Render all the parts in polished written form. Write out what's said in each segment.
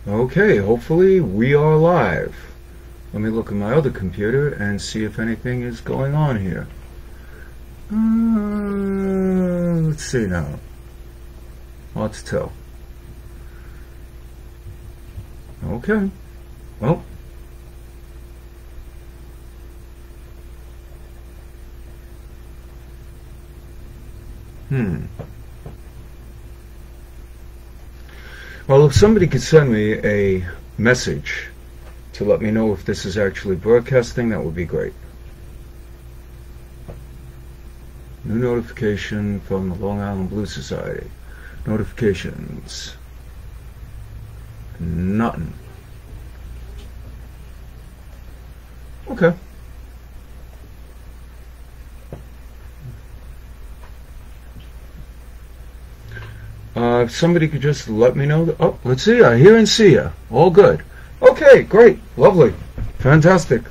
Okay, hopefully we are live. Let me look at my other computer and see if anything is going on here. Let's see now. Hard to tell. Okay. Well. Well, if somebody could send me a message to let me know if this is actually broadcasting, that would be great. New notification from the Long Island Blues Society. Notifications. Nothing. Okay. If somebody could just let me know. Oh, let's see. I hear and see you. All good. Okay, great. Lovely. Fantastic.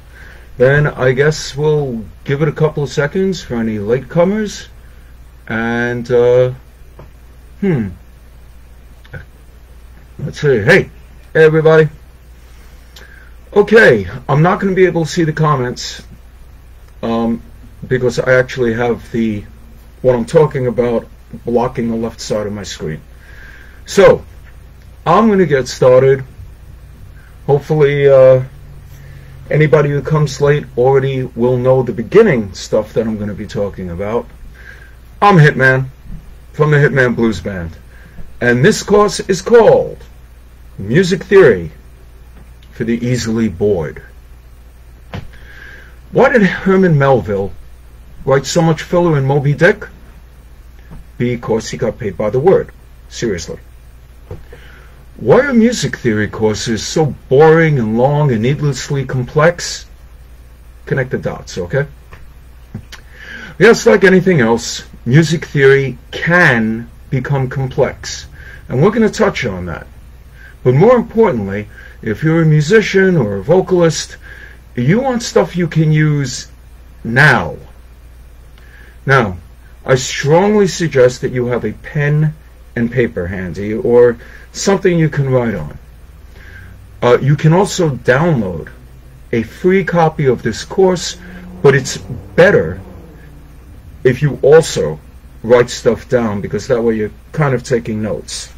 Then I guess we'll give it a couple of seconds for any latecomers. And, let's see. Hey, everybody. Okay, I'm not going to be able to see the comments because I actually have what I'm talking about blocking the left side of my screen. So, I'm going to get started. Hopefully, anybody who comes late already will know the beginning stuff that I'm going to be talking about. I'm Hitman from the Hitman Blues Band, and this course is called Music Theory for the Easily Bored. Why did Herman Melville write so much filler in Moby Dick? Because he got paid by the word. Seriously. Why are music theory courses so boring and long and needlessly complex? Connect the dots, okay? Yes, like anything else, music theory can become complex, and we're going to touch on that. But more importantly, if you're a musician or a vocalist, you want stuff you can use now. Now, I strongly suggest that you have a pen and paper handy, or something you can write on. You can also download a free copy of this course, but it's better if you also write stuff down, because that way you're kind of taking notes.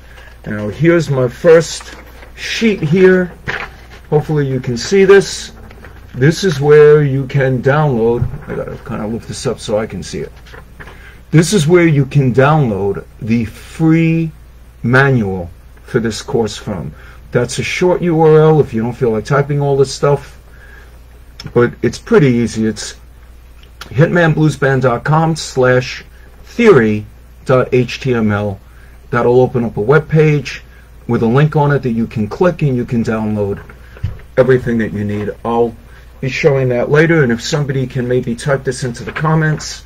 Now, here's my first sheet here. Hopefully you can see this. This is where you can download. I gotta kind of lift this up so I can see it. This is where you can download the free manual for this course from. That's a short URL if you don't feel like typing all this stuff, but it's pretty easy. It's hitmanbluesband.com/theory.html. That'll open up a web page with a link on it that you can click, and you can download everything that you need. I'll be showing that later, and if somebody can maybe type this into the comments,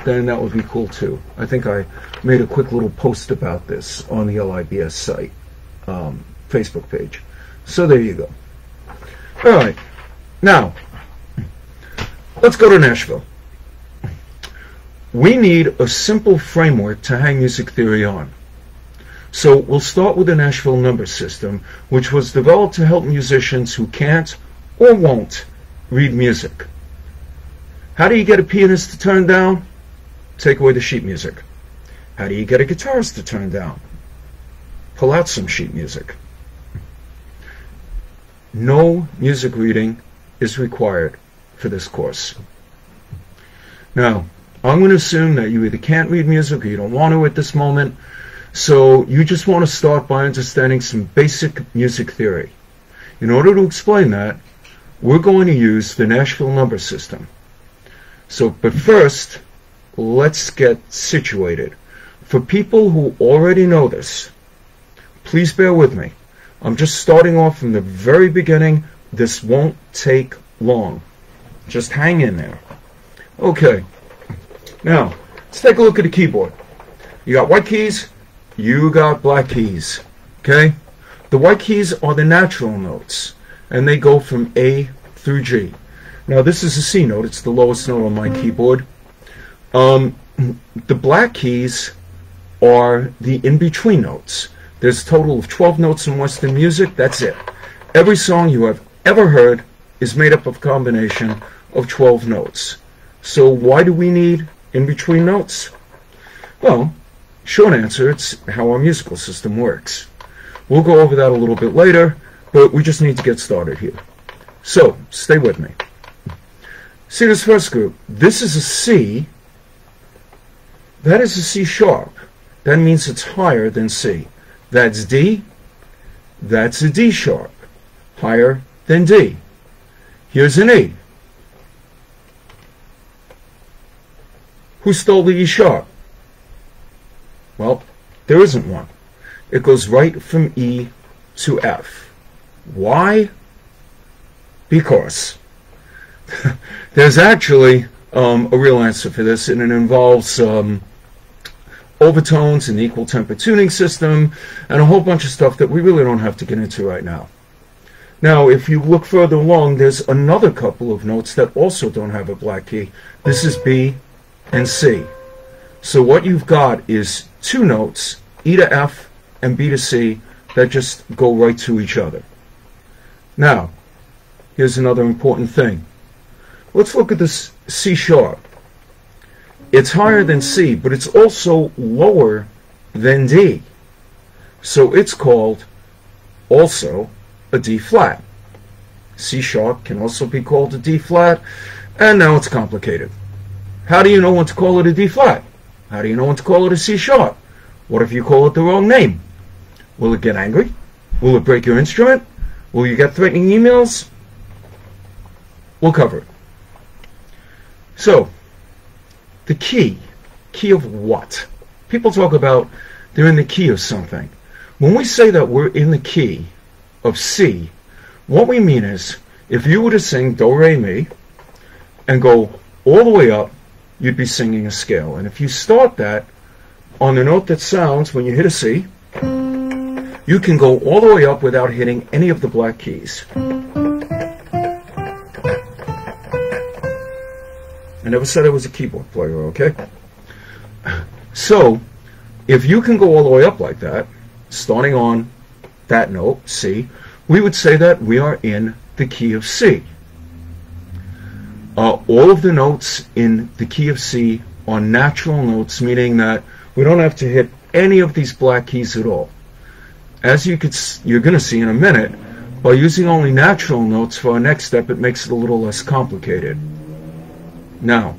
then that would be cool too. I think I made a quick little post about this on the LIBS site, Facebook page. So there you go. All right, now let's go to Nashville. We need a simple framework to hang music theory on. So we'll start with the Nashville number system, which was developed to help musicians who can't or won't read music. How do you get a pianist to turn down? Take away the sheet music. How do you get a guitarist to turn down? Pull out some sheet music. No music reading is required for this course. Now, I'm going to assume that you either can't read music or you don't want to at this moment, so you just want to start by understanding some basic music theory. In order to explain that, we're going to use the Nashville number system. But first, let's get situated. For people who already know this, please bear with me. I'm just starting off from the very beginning. This won't take long. Just hang in there. Okay. Now, let's take a look at the keyboard. You got white keys, you got black keys. Okay? The white keys are the natural notes, and they go from A through G. Now, this is a C note. It's the lowest note on my keyboard. The black keys are the in-between notes. There's a total of 12 notes in Western music. That's it. Every song you have ever heard is made up of a combination of 12 notes. So why do we need in-between notes? Well, short answer, it's how our musical system works. We'll go over that a little bit later, but we just need to get started here. So, stay with me. See this first group? This is a C. That is a C sharp. That means it's higher than C. That's D. That's a D sharp. Higher than D. Here's an E. Who stole the E sharp? Well, there isn't one. It goes right from E to F. Why? Because there's actually a real answer for this, and it involves overtones and the equal temper tuning system and a whole bunch of stuff that we really don't have to get into right now. Now, if you look further along, there's another couple of notes that also don't have a black key. This is B and C. So what you've got is two notes, E to F and B to C, that just go right to each other. Now, here's another important thing. Let's look at this C sharp. It's higher than C, but it's also lower than D. So it's called also a D flat. C sharp can also be called a D flat, and now it's complicated. How do you know when to call it a D flat? How do you know when to call it a C sharp? What if you call it the wrong name? Will it get angry? Will it break your instrument? Will you get threatening emails? We'll cover it. So, the key of what? People talk about they're in the key of something. When we say that we're in the key of C, what we mean is, if you were to sing Do, Re, Mi, and go all the way up, you'd be singing a scale. And if you start that on the note that sounds when you hit a C, you can go all the way up without hitting any of the black keys. I never said I was a keyboard player, okay? So, if you can go all the way up like that, starting on that note, C, we would say that we are in the key of C. All of the notes in the key of C are natural notes, meaning that we don't have to hit any of these black keys at all. As you're going to see in a minute, by using only natural notes for our next step, it makes it a little less complicated. Now,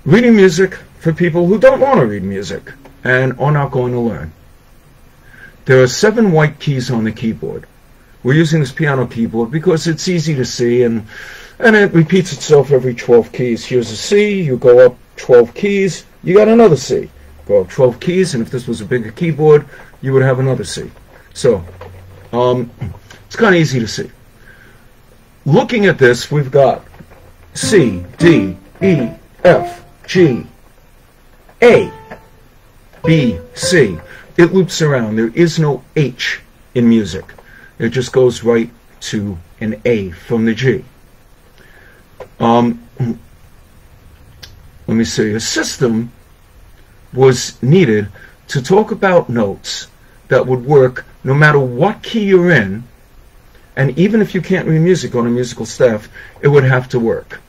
reading music for people who don't want to read music and are not going to learn. There are 7 white keys on the keyboard. We're using this piano keyboard because it's easy to see, and it repeats itself every 12 keys. Here's a C, you go up 12 keys, you got another C. Go up 12 keys, and if this was a bigger keyboard, you would have another C. So, it's kind of easy to see. Looking at this, we've got C, D, E, F, G, A, B, C. It loops around. There is no H in music. It just goes right to an A from the G. Let me see. A system was needed to talk about notes that would work no matter what key you're in, and even if you can't read music on a musical staff, it would have to work.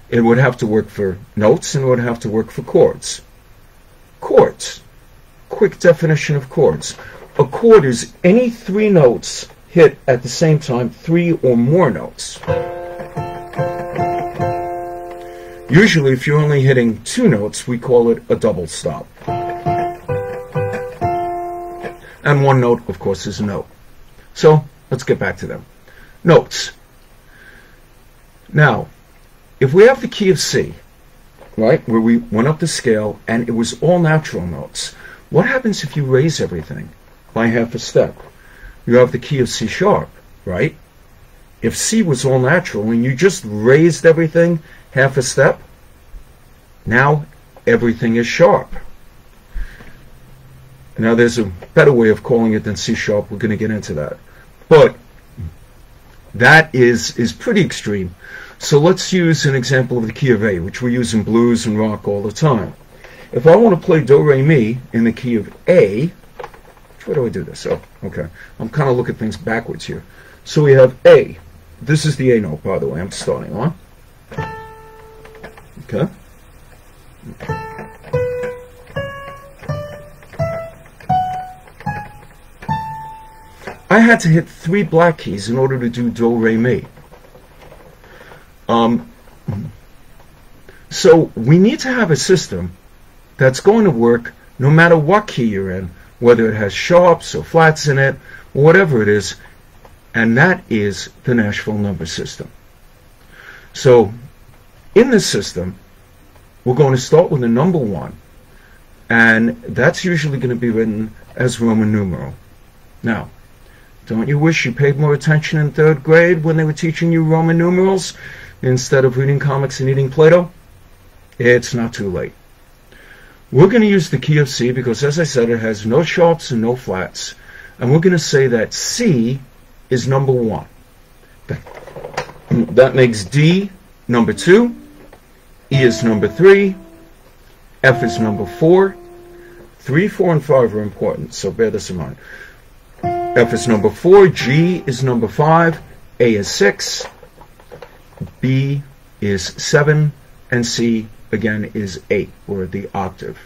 It would have to work for notes, and it would have to work for chords. Chords. Quick definition of chords. A chord is any 3 notes hit at the same time, 3 or more notes. Usually, if you're only hitting 2 notes, we call it a double stop. And 1 note, of course, is a note. So, let's get back to them. Notes. Now, if we have the key of C, right, where we went up the scale and it was all natural notes, what happens if you raise everything by half a step? You have the key of C sharp, right? If C was all natural and you just raised everything half a step, now everything is sharp. Now there's a better way of calling it than C sharp. We're going to get into that. But that is pretty extreme. So let's use an example of the key of A, which we use in blues and rock all the time. If I want to play Do, Re, Mi in the key of A, Where do I do this? Oh, okay. I'm kind of looking at things backwards here. So we have A. This is the A note, by the way. I'm starting on. Okay. I had to hit 3 black keys in order to do Do, Re, Mi. So we need to have a system that's going to work no matter what key you're in, whether it has sharps or flats in it, or whatever it is, and that is the Nashville number system. So in this system, we're going to start with the number 1, and that's usually going to be written as Roman numeral. Now, don't you wish you paid more attention in 3rd grade when they were teaching you Roman numerals instead of reading comics and eating Play-Doh? It's not too late. We're going to use the key of C because, as I said, it has no sharps and no flats. And we're going to say that C is number 1. That makes D number 2, E is number 3, F is number 4. 3, 4, and 5 are important, so bear this in mind. F is number 4, G is number 5, A is 6, B is 7, and C again is 8, or the octave.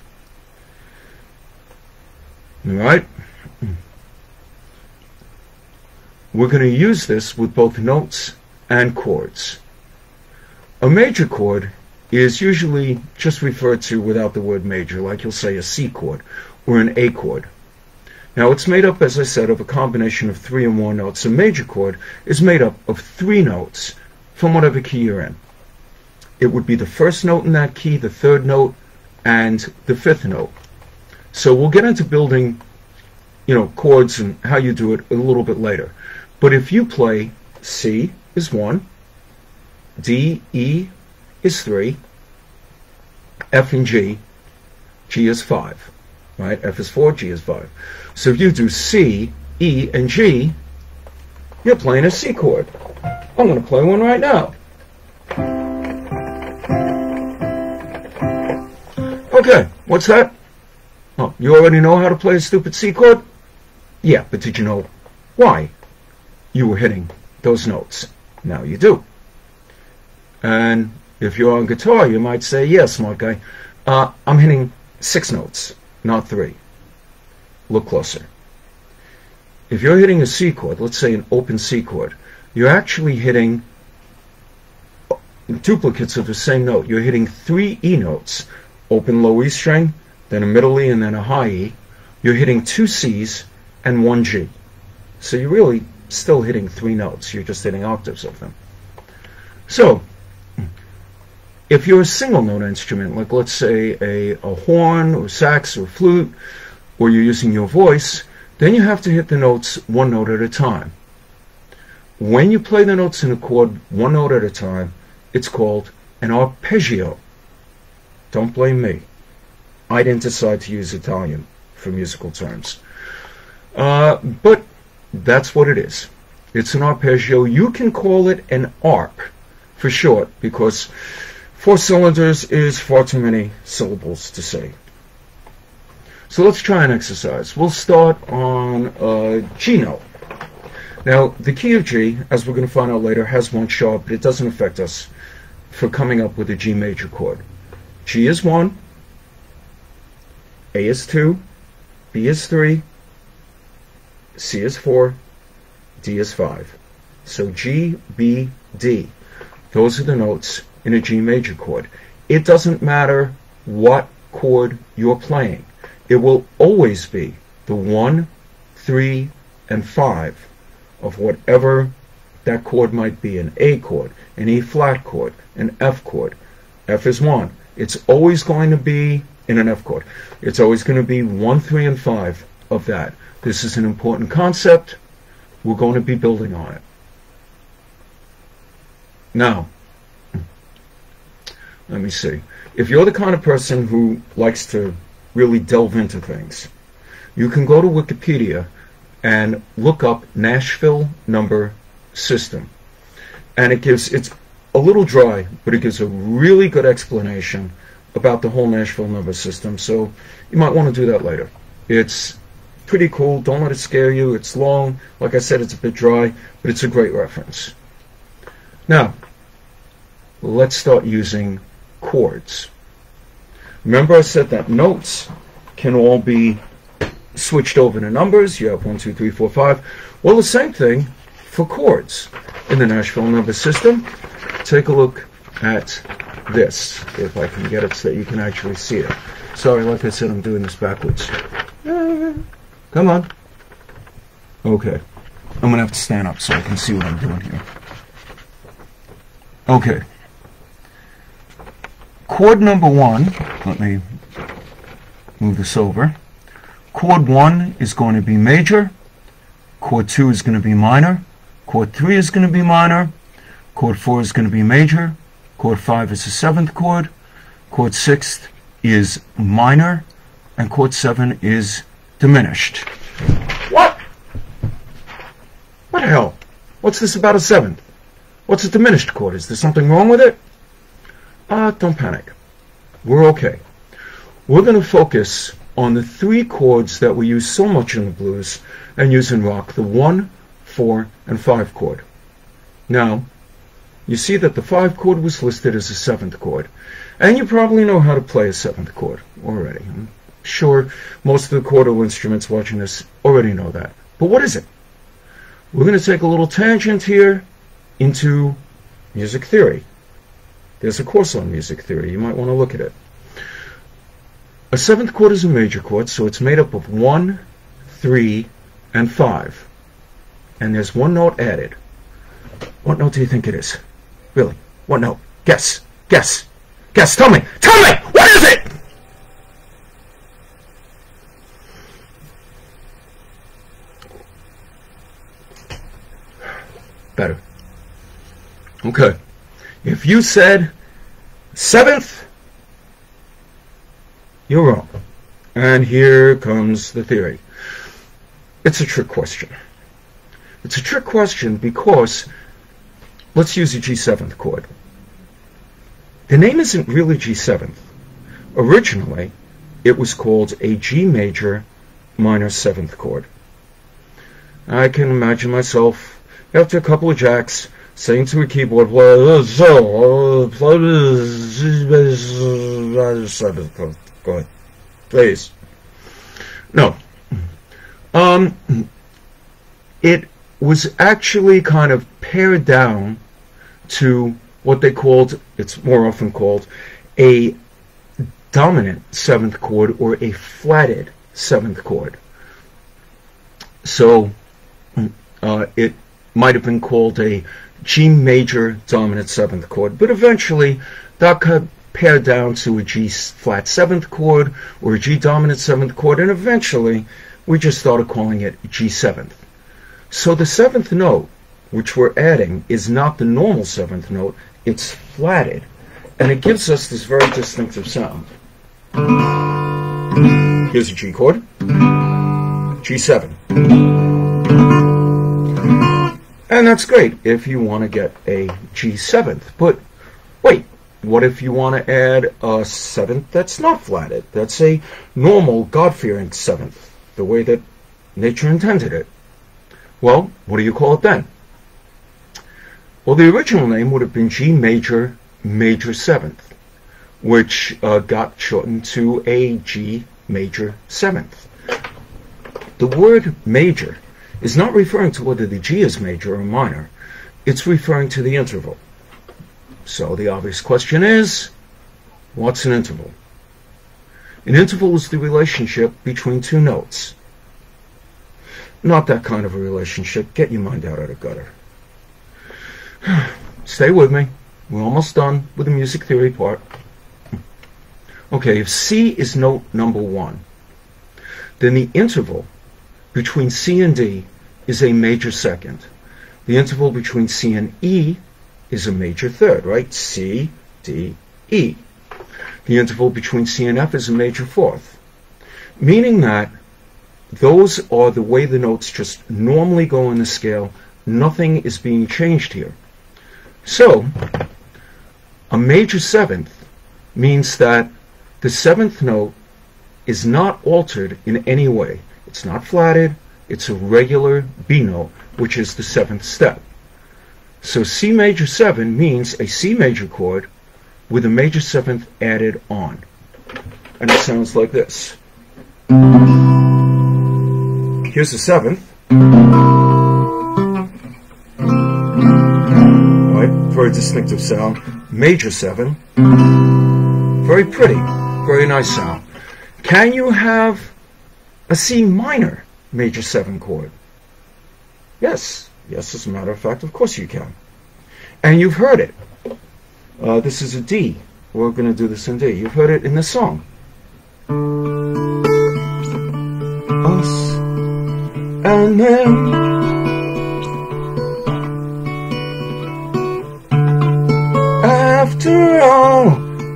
Alright? We're going to use this with both notes and chords. A major chord is usually just referred to without the word major, like you'll say a C chord or an A chord. Now it's made up, as I said, of a combination of 3 or more notes. A major chord is made up of 3 notes from whatever key you're in. It would be the first note in that key, the 3rd note, and the 5th note. So we'll get into building, chords and how you do it a little bit later. But if you play C is 1, D, E is 3, F and G, G is 5. Right? F is 4, G is 5. So if you do C, E, and G, you're playing a C chord. I'm going to play one right now. Okay, what's that? Oh, you already know how to play a stupid C chord? Yeah, but did you know why you were hitting those notes? Now you do. And if you're on guitar, you might say, yeah, smart guy, I'm hitting 6 notes, not 3. Look closer. If you're hitting a C chord, let's say an open C chord, you're actually hitting duplicates of the same note. You're hitting 3 E notes, open low E string, then a middle E, and then a high E. You're hitting 2 C's and 1 G. So you're really still hitting 3 notes. You're just hitting octaves of them. So if you're a single note instrument, like let's say a horn or sax or flute, or you're using your voice, then you have to hit the notes 1 note at a time. When you play the notes in a chord 1 note at a time, it's called an arpeggio. Don't blame me. I didn't decide to use Italian for musical terms. But that's what it is. It's an arpeggio. You can call it an arp for short, because 4 cylinders is far too many syllables to say. So let's try an exercise. We'll start on a G note. Now, the key of G, as we're going to find out later, has 1 sharp, but it doesn't affect us for coming up with a G major chord. G is 1, A is 2, B is 3, C is 4, D is 5. So G, B, D. Those are the notes in a G major chord. It doesn't matter what chord you're playing. It will always be the 1, 3, and 5 of whatever that chord might be. An A chord, an E flat chord, an F chord. F is 1. It's always going to be in an F chord. It's always going to be 1, 3, and 5 of that. This is an important concept. We're going to be building on it. Now, let me see. If you're the kind of person who likes to really delve into things, you can go to Wikipedia and look up Nashville number system. And it's a little dry, but it gives a really good explanation about the whole Nashville number system. So you might want to do that later. It's pretty cool. Don't let it scare you. It's long. Like I said, it's a bit dry, but it's a great reference. Now, let's start using chords. Remember I said that notes can all be switched over to numbers. You have 1, 2, 3, 4, 5. Well, the same thing for chords in the Nashville number system. Take a look at this, if I can get it so that you can actually see it. Sorry, like I said, I'm doing this backwards. Come on. Okay. I'm going to have to stand up so I can see what I'm doing here. Okay. Chord number 1, let me move this over. Chord 1 is going to be major. Chord 2 is going to be minor. Chord 3 is going to be minor. Chord 4 is going to be major. Chord 5 is the 7th chord. Chord 6 is minor. And chord 7 is diminished. What? What the hell? What's this about a 7th? What's a diminished chord? Is there something wrong with it? Don't panic. We're okay. We're going to focus on the 3 chords that we use so much in the blues and use in rock, the 1, 4, and 5 chord. Now, you see that the 5 chord was listed as a 7th chord, and you probably know how to play a 7th chord already. I'm sure most of the chordal instruments watching this already know that. But what is it? We're going to take a little tangent here into music theory. There's a course on music theory. You might want to look at it. A 7th chord is a major chord, so it's made up of 1, 3, and 5. And there's one note added. What note do you think it is? Really? What note? Guess. Guess. Guess. Tell me. Tell me! What is it? Better. Okay. If you said 7th, you're wrong. And here comes the theory. It's a trick question. It's a trick question because let's use a G7th chord. The name isn't really G7th. Originally, it was called a G major minor 7th chord. I can imagine myself, after a couple of jacks, saying to a keyboard, play seventh chord. Go ahead, please. No. It was actually kind of pared down to what they called, it's more often called, a dominant 7th chord or a flatted 7th chord. So it might have been called a G major dominant 7th chord, but eventually that got pared down to a G flat 7th chord or a G dominant 7th chord, and eventually we just started calling it G7th. So the 7th note, which we're adding, is not the normal 7th note, it's flatted, and it gives us this very distinctive sound. Here's a G chord, G7. And that's great if you want to get a G7th, but wait, what if you want to add a 7th that's not flatted? That's a normal, God-fearing 7th, the way that nature intended it. Well, what do you call it then? Well, the original name would have been G major, major 7th, which got shortened to a G major 7th. The word major is not referring to whether the G is major or minor. It's referring to the interval. So the obvious question is, what's an interval? An interval is the relationship between 2 notes. Not that kind of a relationship. Get your mind out of the gutter. Stay with me. We're almost done with the music theory part. Okay, if C is note number 1, then the interval between C and D is a major 2nd. The interval between C and E is a major 3rd, right? C, D, E. The interval between C and F is a major 4th. Meaning that those are the way the notes just normally go in the scale. Nothing is being changed here. So, a major 7th means that the 7th note is not altered in any way. It's not flatted. It's a regular B note, which is the 7th step. So C major 7 means a C major chord with a major 7th added on. And it sounds like this. Here's the 7th. Right, very distinctive sound. Major 7. Very pretty, very nice sound. Can you have a C minor major 7 chord? Yes, as a matter of fact, of course you can. And you've heard it. This is a D. We're going to do this in D. You've heard it in the song. Us and them. After all,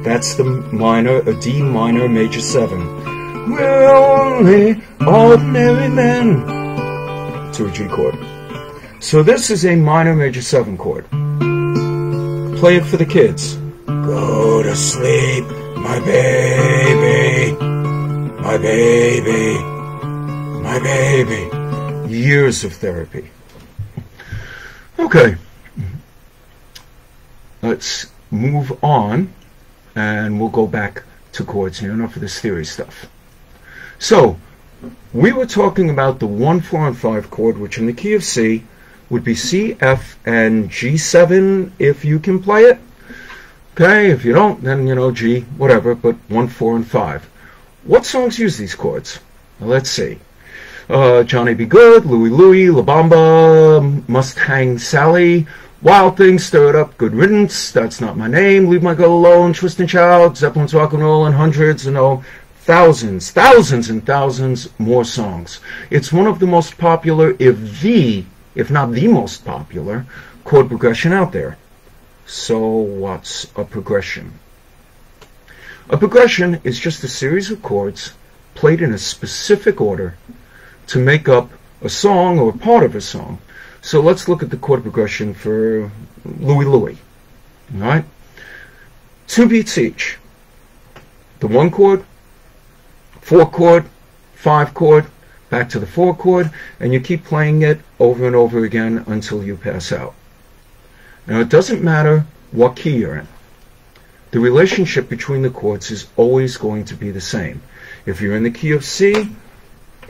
that's the minor, a D minor major 7. We're only ordinary men. To a G chord. So this is a minor major 7 chord. Play it for the kids. Go to sleep, my baby, my baby, my baby. Years of therapy. Okay. Let's move on, and we'll go back to chords here, enough of this theory stuff. So, we were talking about the 1, 4, and 5 chord, which in the key of C would be C, F, and G7 if you can play it. Okay, if you don't, then, you know, G, whatever, but 1, 4, and 5. What songs use these chords? Well, let's see. Johnny Be Good, Louie Louie, La Bamba, Mustang Sally, Wild Things, Stir It Up, Good Riddance, That's Not My Name, Leave My Girl Alone, Twist and Shout, Zeppelin's Rock and Roll, and hundreds, you know, thousands and thousands more songs. It's one of the most popular, if not the most popular, chord progression out there. So what's a progression? A progression is just a series of chords played in a specific order to make up a song or part of a song. So let's look at the chord progression for Louie Louie. All right? 2 beats each. The 1 chord, 4 chord, 5 chord, back to the 4 chord, and you keep playing it over and over again until you pass out. Now, it doesn't matter what key you're in. The relationship between the chords is always going to be the same. If you're in the key of C,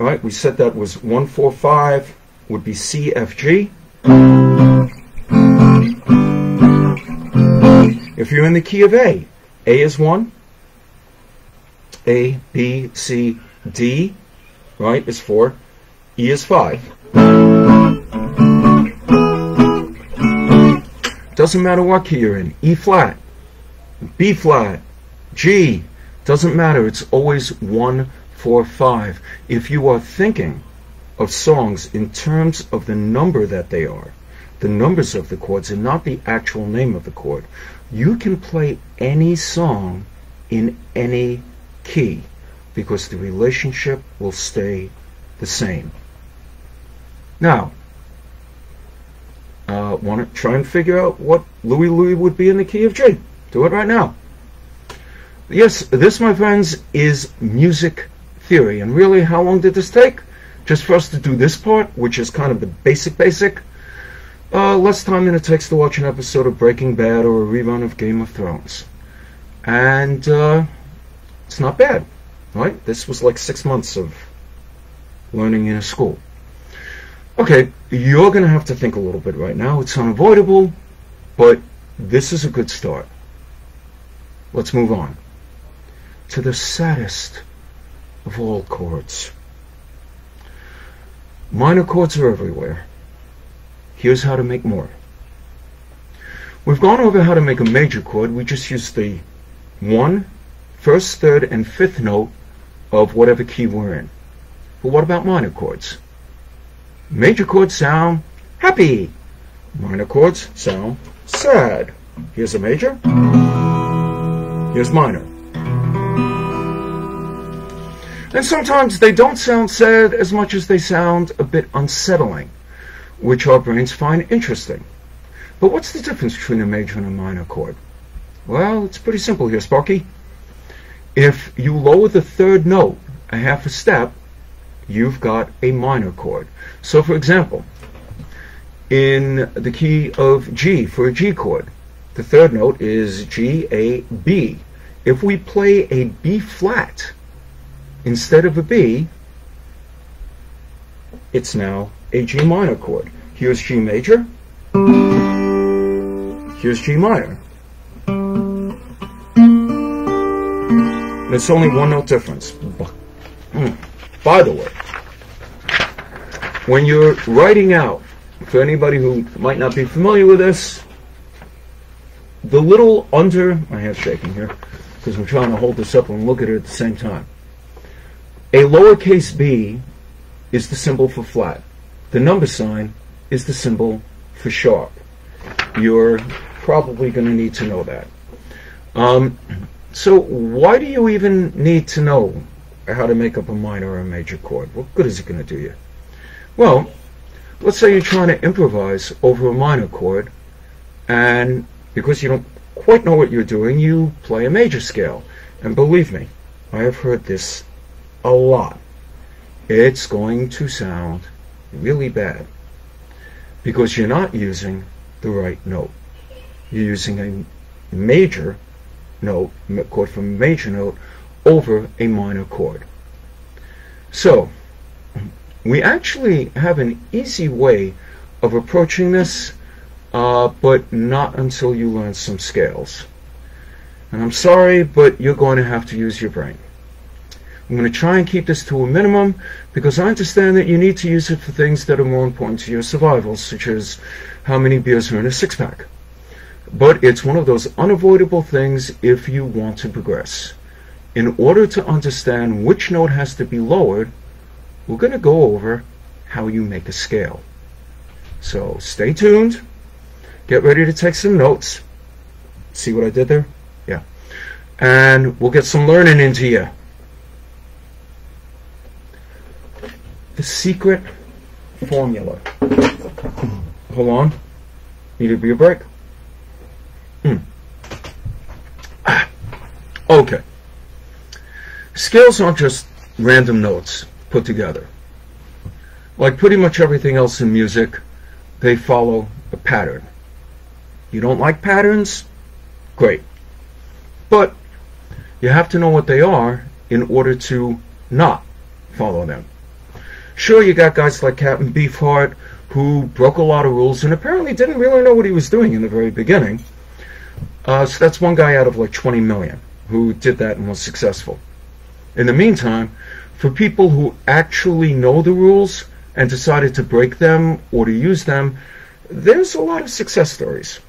all right, we said that was 1, 4, 5 would be C, F, G. If you're in the key of A is 1, A, B, C, D, right, is 4, E is 5. Doesn't matter what key you're in. E flat, B flat, G, doesn't matter. It's always 1, 4, 5. If you are thinking of songs in terms of the number that they are, the numbers of the chords and not the actual name of the chord, you can play any song in any key because the relationship will stay the same. Now, want to try and figure out what Louie Louie would be in the key of G? Do it right now. Yes, this, my friends, is music theory. And really, how long did this take? Just for us to do this part, which is kind of the basic. Less time than it takes to watch an episode of Breaking Bad or a rerun of Game of Thrones. And it's not bad, right? This was like 6 months of learning in a school. Okay, you're going to have to think a little bit right now. It's unavoidable, but this is a good start. Let's move on to the saddest of all chords. Minor chords are everywhere. Here's how to make more. We've gone over how to make a major chord. We just used the 1, 1st, 3rd, and 5th note of whatever key we're in. But what about minor chords? Major chords sound happy. Minor chords sound sad. Here's a major. Here's minor. And sometimes they don't sound sad as much as they sound a bit unsettling, which our brains find interesting. But what's the difference between a major and a minor chord? Well, it's pretty simple here, Sparky. If you lower the 3rd note a half a step, you've got a minor chord. So for example, in the key of G for a G chord, the third note is G, A, B. If we play a B flat instead of a B, it's now a G minor chord. Here's G major, here's G minor. And it's only one note difference. By the way, when you're writing out, for anybody who might not be familiar with this, the little under, my hand's shaking here because I'm trying to hold this up and look at it at the same time. A lowercase b is the symbol for flat. The number sign is the symbol for sharp. You're probably going to need to know that. So why do you even need to know how to make up a minor or a major chord? What good is it going to do you? Well, let's say you're trying to improvise over a minor chord, and because you don't quite know what you're doing, you play a major scale. And believe me, I have heard this a lot. It's going to sound really bad because you're not using the right note. You're using a major note, chord from a major note, over a minor chord. So we actually have an easy way of approaching this, but not until you learn some scales. And I'm sorry, but you're going to have to use your brain. I'm going to try and keep this to a minimum because I understand that you need to use it for things that are more important to your survival, such as how many beers are in a six-pack. But it's one of those unavoidable things if you want to progress. In order to understand which note has to be lowered, we're going to go over how you make a scale. So stay tuned. Get ready to take some notes. See what I did there? Yeah. And we'll get some learning into you. The secret formula. Hold on. Need to be a break. Okay. Scales aren't just random notes put together. Like pretty much everything else in music, they follow a pattern. You don't like patterns? Great. But you have to know what they are in order to not follow them. Sure, you got guys like Captain Beefheart who broke a lot of rules and apparently didn't really know what he was doing in the very beginning. So that's one guy out of like 20 million who did that and was successful. In the meantime, for people who actually know the rules and decided to break them or to use them, there's a lot of success stories.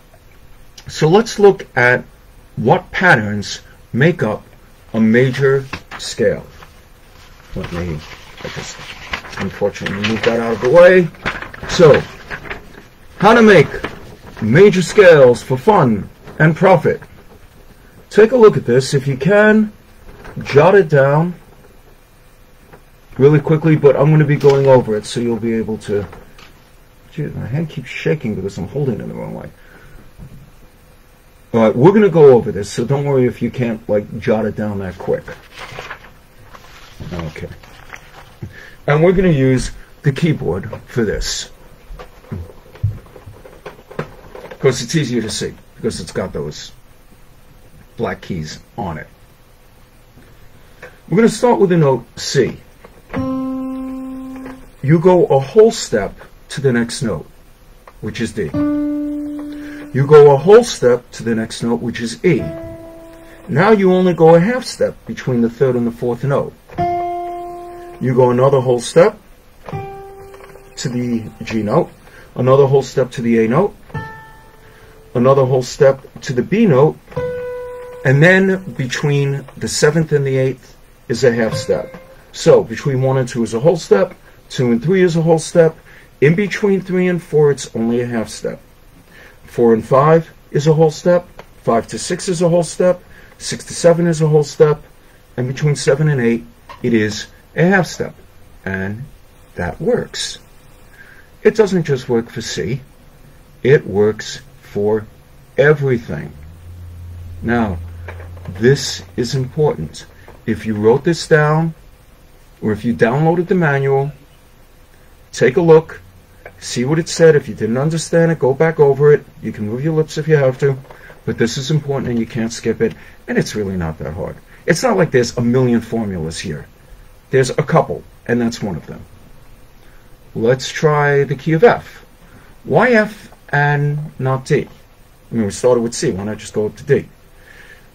So let's look at what patterns make up a major scale. Let me, I just unfortunately move that out of the way. So, how to make major scales for fun and profit. Take a look at this. If you can, jot it down really quickly, but I'm going to be going over it so you'll be able to... Gee, my hand keeps shaking because I'm holding it in the wrong way. Alright, we're going to go over this, so don't worry if you can't like jot it down that quick. Okay. And we're going to use the keyboard for this. Because it's easier to see, because it's got those black keys on it. We're going to start with the note C. You go a whole step to the next note, which is D. You go a whole step to the next note, which is E. Now you only go a half step between the third and the fourth note. You go another whole step to the G note, another whole step to the A note, another whole step to the B note, and then between the seventh and the eighth is a half step. So between 1 and 2 is a whole step, 2 and 3 is a whole step, in between 3 and 4 it's only a half step. 4 and 5 is a whole step, 5 to 6 is a whole step, 6 to 7 is a whole step, and between 7 and 8 it is a half step. And that works. It doesn't just work for C, it works for everything. Now, this is important. If you wrote this down, or if you downloaded the manual, take a look, see what it said. If you didn't understand it, go back over it. You can move your lips if you have to, but this is important and you can't skip it, and it's really not that hard. It's not like there's a million formulas here. There's a couple, and that's one of them. Let's try the key of F. Why F and not D? I mean, we started with C. Why not just go up to D?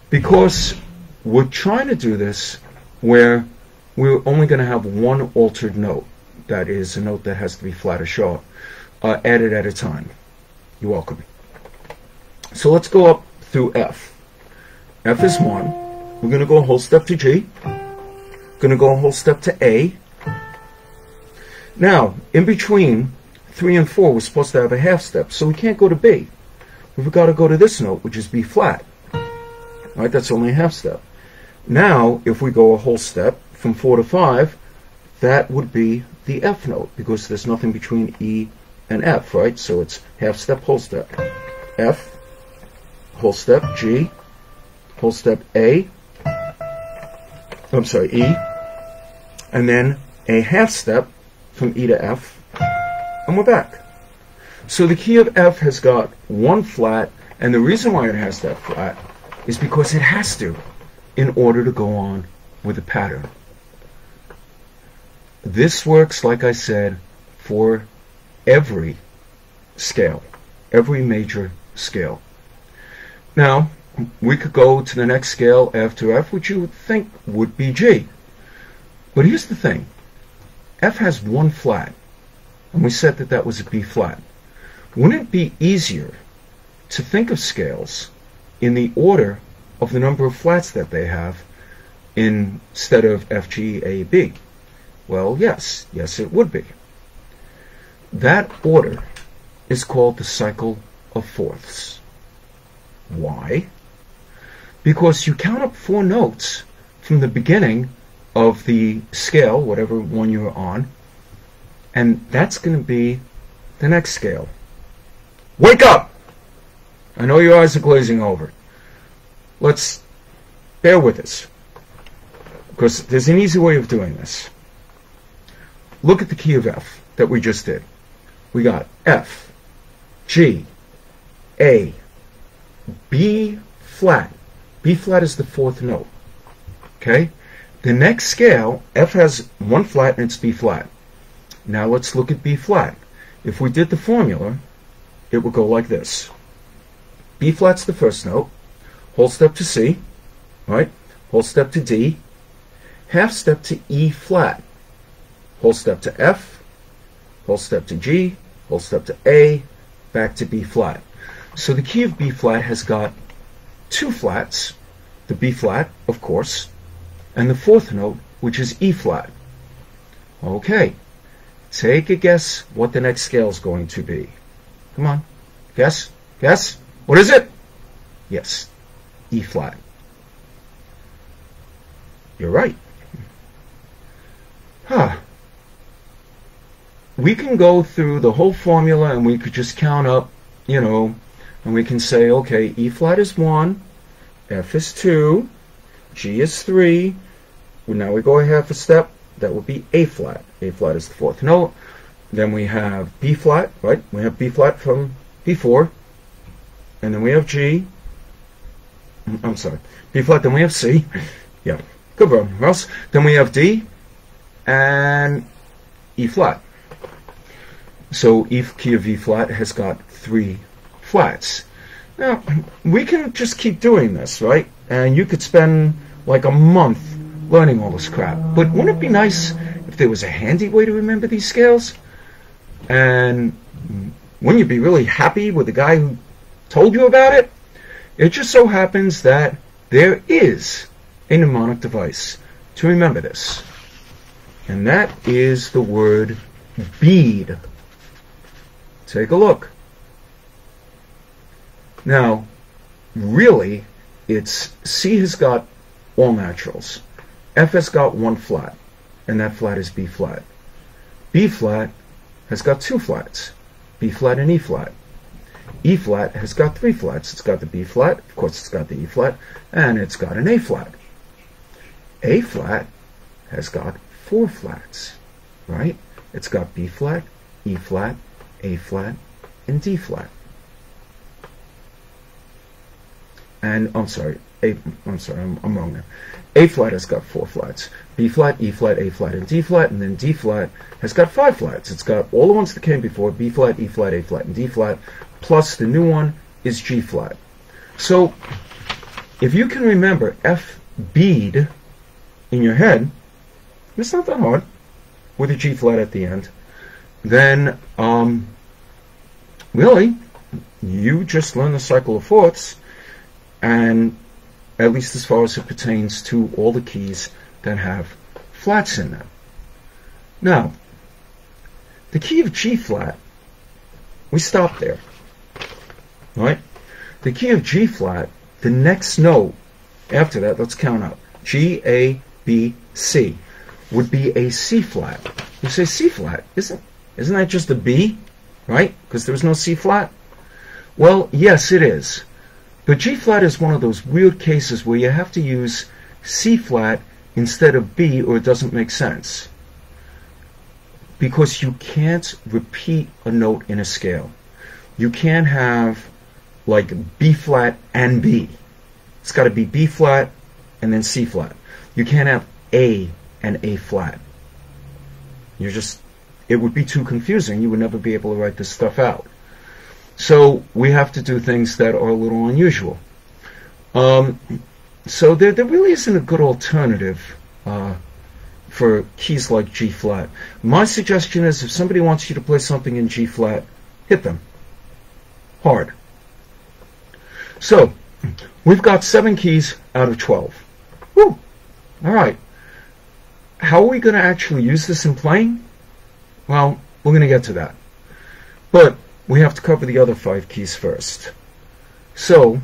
Because we're trying to do this where we're only going to have one altered note. That is a note that has to be flat or sharp, added at a time. You're welcome. So let's go up through F. F is 1. We're going to go a whole step to G. Going to go a whole step to A. Now, in between 3 and 4, we're supposed to have a half step, so we can't go to B. We've got to go to this note, which is B flat. All right, that's only a half step. Now, if we go a whole step from 4 to 5, that would be the F note, because there's nothing between E and F, right? So it's half step, whole step. F, whole step, G, whole step A, I'm sorry, E, and then a half step from E to F, and we're back. So the key of F has got one flat, and the reason why it has that flat is because it has to in order to go on with the pattern. This works, like I said, for every scale, every major scale. Now, we could go to the next scale after F, which you would think would be G. But here's the thing. F has one flat, and we said that that was a B flat. Wouldn't it be easier to think of scales in the order of the number of flats that they have instead of F, G, A, B? Well, yes. Yes, it would be. That order is called the cycle of fourths. Why? Because you count up 4 notes from the beginning of the scale, whatever one you're on, and that's going to be the next scale. Wake up! I know your eyes are glazing over. Let's bear with us, because there's an easy way of doing this. Look at the key of F that we just did. We got F, G, A, B flat. B flat is the 4th note. Okay? The next scale, F has one flat and it's B flat. Now let's look at B flat. If we did the formula, it would go like this. B flat's the 1st note, whole step to C, right? Whole step to D, half step to E flat, whole step to F, whole step to G, whole step to A, back to B flat. So the key of B flat has got 2 flats, the B flat, of course, and the 4th note, which is E flat. Okay, take a guess what the next scale is going to be. Come on, guess, guess. What is it? Yes, E flat. You're right. We can go through the whole formula and we could just count up, you know, and we can say, okay, E flat is 1, F is 2, G is 3. Well, now we go a half a step, that would be A flat. A flat is the 4th note. Then we have B flat, right? We have B flat from before. And then we have G. I'm sorry, B flat, then we have C. Yeah, good one, Ross. Then we have D and E flat. So E key of E flat has got 3 flats. Now, we can just keep doing this, right? And you could spend like a month learning all this crap. But wouldn't it be nice if there was a handy way to remember these scales? And wouldn't you be really happy with the guy who told you about it? It just so happens that there is a mnemonic device to remember this. And that is the word bead. Take a look. Now, really, it's C has got all naturals. F has got 1 flat, and that flat is B flat. B flat has got 2 flats, B flat and E flat. E flat has got 3 flats. It's got the B flat, of course it's got the E flat, and it's got an A flat. A flat has got 4 flats, right? It's got B flat, E flat, A flat, and D flat. And I'm wrong there. A flat has got 4 flats. B flat, E flat, A flat, and D flat, and then D flat has got 5 flats. It's got all the ones that came before, B flat, E flat, A flat, and D flat, plus the new one is G flat. So, if you can remember F bead in your head, it's not that hard, with a G flat at the end, then really, you just learn the cycle of fourths, and at least as far as it pertains to all the keys that have flats in them. Now, the key of G flat, we stop there, right? The key of G flat, the next note after that, let's count up, G, A, B, C, would be a C flat. You say C flat, isn't that just a B, right? Because there's no C flat? Well, yes, it is. But G flat is one of those weird cases where you have to use C flat instead of B or it doesn't make sense. Because you can't repeat a note in a scale. You can't have like B flat and B. It's got to be B flat and then C flat. You can't have A and A flat. It would be too confusing. You would never be able to write this stuff out. So we have to do things that are a little unusual. So there really isn't a good alternative for keys like G flat. My suggestion is if somebody wants you to play something in G flat, hit them hard. So we've got 7 keys out of 12. Woo! All right. How are we going to actually use this in playing? Well, we're going to get to that. But we have to cover the other 5 keys first. So,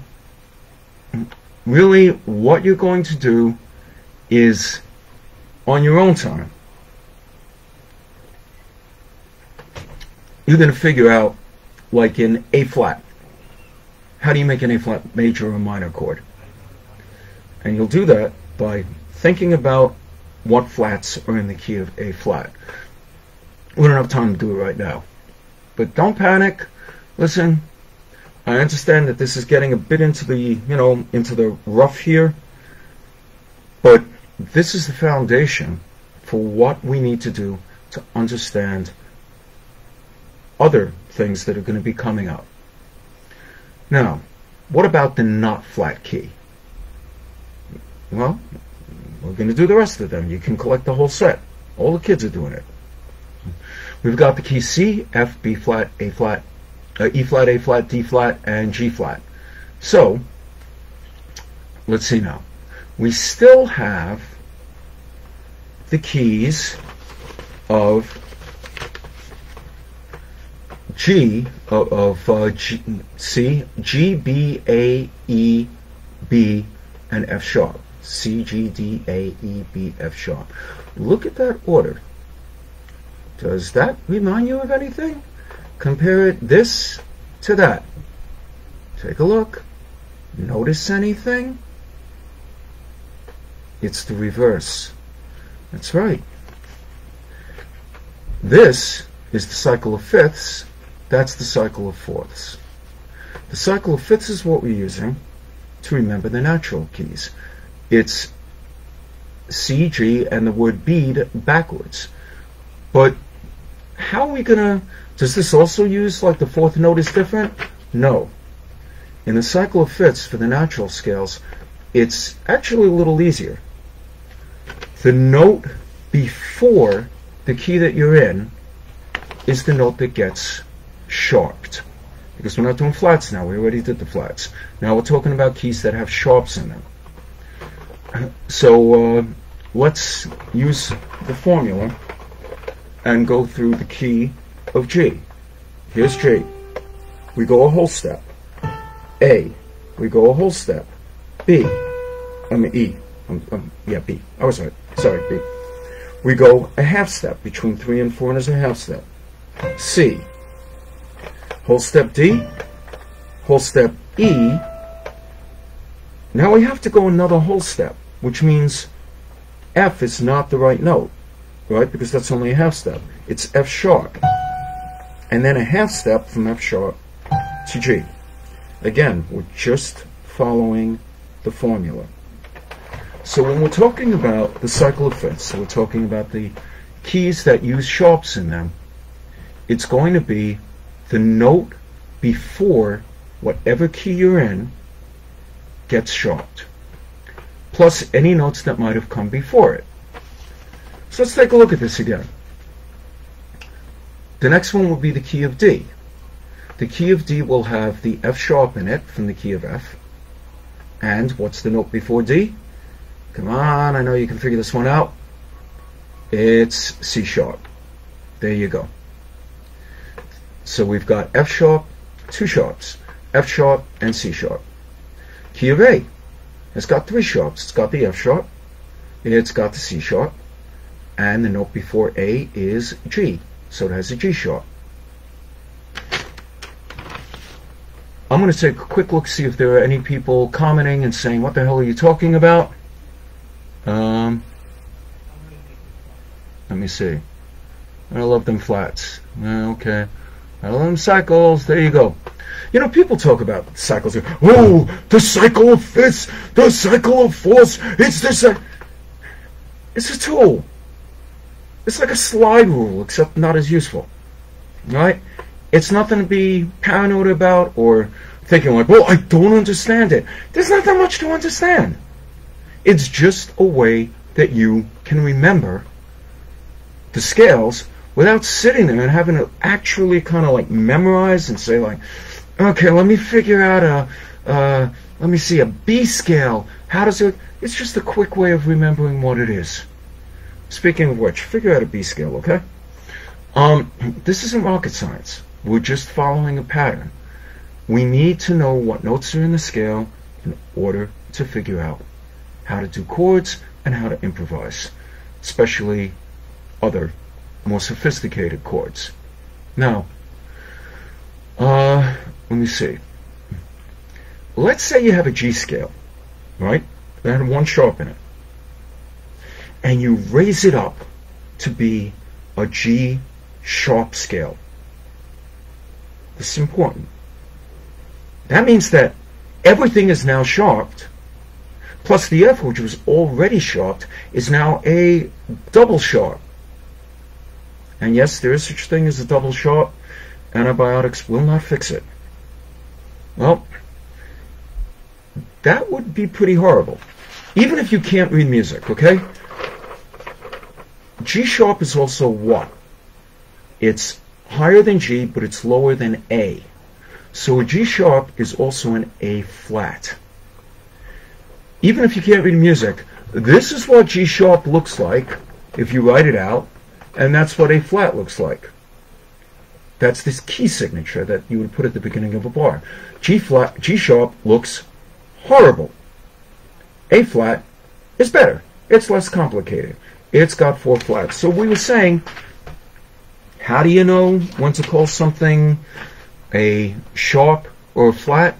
really, what you're going to do is, on your own time, you're going to figure out, like in A flat, how do you make an A flat major or minor chord? And you'll do that by thinking about what flats are in the key of A flat. We don't have time to do it right now. But don't panic. Listen, I understand that this is getting a bit into the, into the rough here. But this is the foundation for what we need to do to understand other things that are going to be coming up. Now, what about the not flat key? Well, we're going to do the rest of them. You can collect the whole set. All the kids are doing it. We've got the key C, F, B flat, A flat, E flat, A flat, D flat, and G flat. So, let's see now. We still have the keys of G, C, G, B, A, E, B, and F sharp. C, G, D, A, E, B, F sharp. Look at that order. Does that remind you of anything? Compare this to that. Take a look. Notice anything? It's the reverse. That's right. This is the cycle of fifths. That's the cycle of fourths. The cycle of fifths is what we're using to remember the natural keys. It's C, G, and the word bead backwards. But how are we going to... Does this also use, like, the fourth note is different? No. In the cycle of fifths for the natural scales, it's actually a little easier. The note before the key that you're in is the note that gets sharped. Because we're not doing flats now. We already did the flats. Now we're talking about keys that have sharps in them. So let's use the formula and go through the key of G. Here's G. We go a whole step. A. We go a whole step. B. E. Yeah, B. I was right. Sorry, B. We go a half step. Between 3 and 4 is a half step. C. Whole step D. Whole step E. Now we have to go another whole step, which means F is not the right note. right? Because that's only a half step. It's F sharp, and then a half step from F sharp to G. Again, we're just following the formula. So when we're talking about the cycle of fifths, so we're talking about the keys that use sharps in them, it's going to be the note before whatever key you're in gets sharped, plus any notes that might have come before it. So let's take a look at this again. The next one will be the key of D. The key of D will have the F sharp in it from the key of F. And what's the note before D? Come on, I know you can figure this one out. It's C sharp. There you go. So we've got F sharp, two sharps, F sharp and C sharp. Key of A has got three sharps. It's got the F sharp, it's got the C sharp, and the note before A is G, so it has a G sharp. I'm going to take a quick look, see if there are any people commenting and saying, what the hell are you talking about? Let me see. I love them flats. Okay. I love them cycles. There you go. You know, people talk about cycles. Oh, the cycle of fifths, the cycle of fourths. It's this. It's a tool. It's like a slide rule, except not as useful. Right? It's nothing to be paranoid about or thinking like, well, I don't understand it. There's not that much to understand. It's just a way that you can remember the scales without sitting there and having to actually kind of like memorize and say like, okay, let me figure out let me see, a B scale. How does it? It's just a quick way of remembering what it is. Speaking of which, figure out a B scale, okay? This isn't rocket science. We're just following a pattern. We need to know what notes are in the scale in order to figure out how to do chords and how to improvise, especially other more sophisticated chords. Now, let me see. Let's say you have a G scale, right? That had one sharp in it. And you raise it up to be a G sharp scale. This is important. That means that everything is now sharped, plus the F, which was already sharped, is now a double sharp. And yes, there is such a thing as a double sharp. Antibiotics will not fix it. Well, that would be pretty horrible. Even if you can't read music, okay? G sharp is also what? It's higher than G, but it's lower than A. So a G sharp is also an A flat. Even if you can't read music, this is what G sharp looks like if you write it out, and that's what A flat looks like. That's this key signature that you would put at the beginning of a bar. G sharp looks horrible. A flat is better. It's less complicated. It's got four flats. So we were saying, how do you know when to call something a sharp or a flat?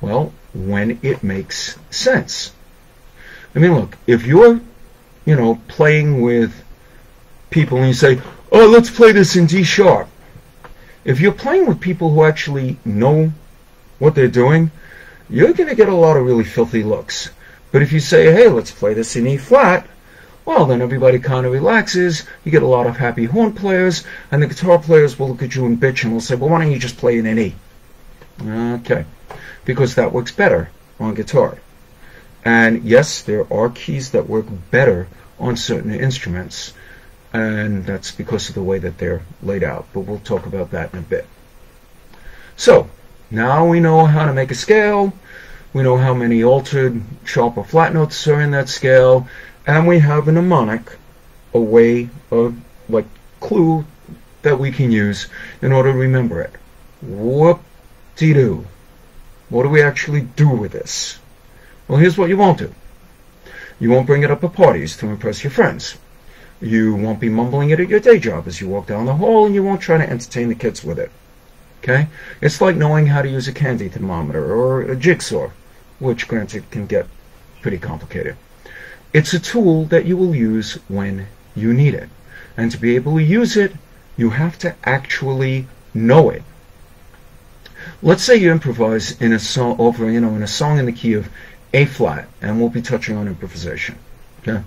Well, when it makes sense. I mean, look, if you're, playing with people and you say, oh, let's play this in D sharp. If you're playing with people who actually know what they're doing, you're going to get a lot of really filthy looks. But if you say, hey, let's play this in E flat, well, then everybody kind of relaxes. You get a lot of happy horn players, and the guitar players will look at you and bitch, and they'll say, well, why don't you just play it in E? Okay, because that works better on guitar. And yes, there are keys that work better on certain instruments, and that's because of the way that they're laid out. But we'll talk about that in a bit. So, now we know how to make a scale. We know how many altered sharp or flat notes are in that scale. And we have a mnemonic, a way of, clue that we can use in order to remember it. Whoop-de-doo. What do we actually do with this? Well, here's what you won't do. You won't bring it up at parties to impress your friends. You won't be mumbling it at your day job as you walk down the hall, and you won't try to entertain the kids with it. Okay? It's like knowing how to use a candy thermometer or a jigsaw, which, granted, can get pretty complicated. It's a tool that you will use when you need it. And to be able to use it, you have to actually know it. Let's say you improvise in a song in a song in the key of A flat, and we'll be touching on improvisation. Okay.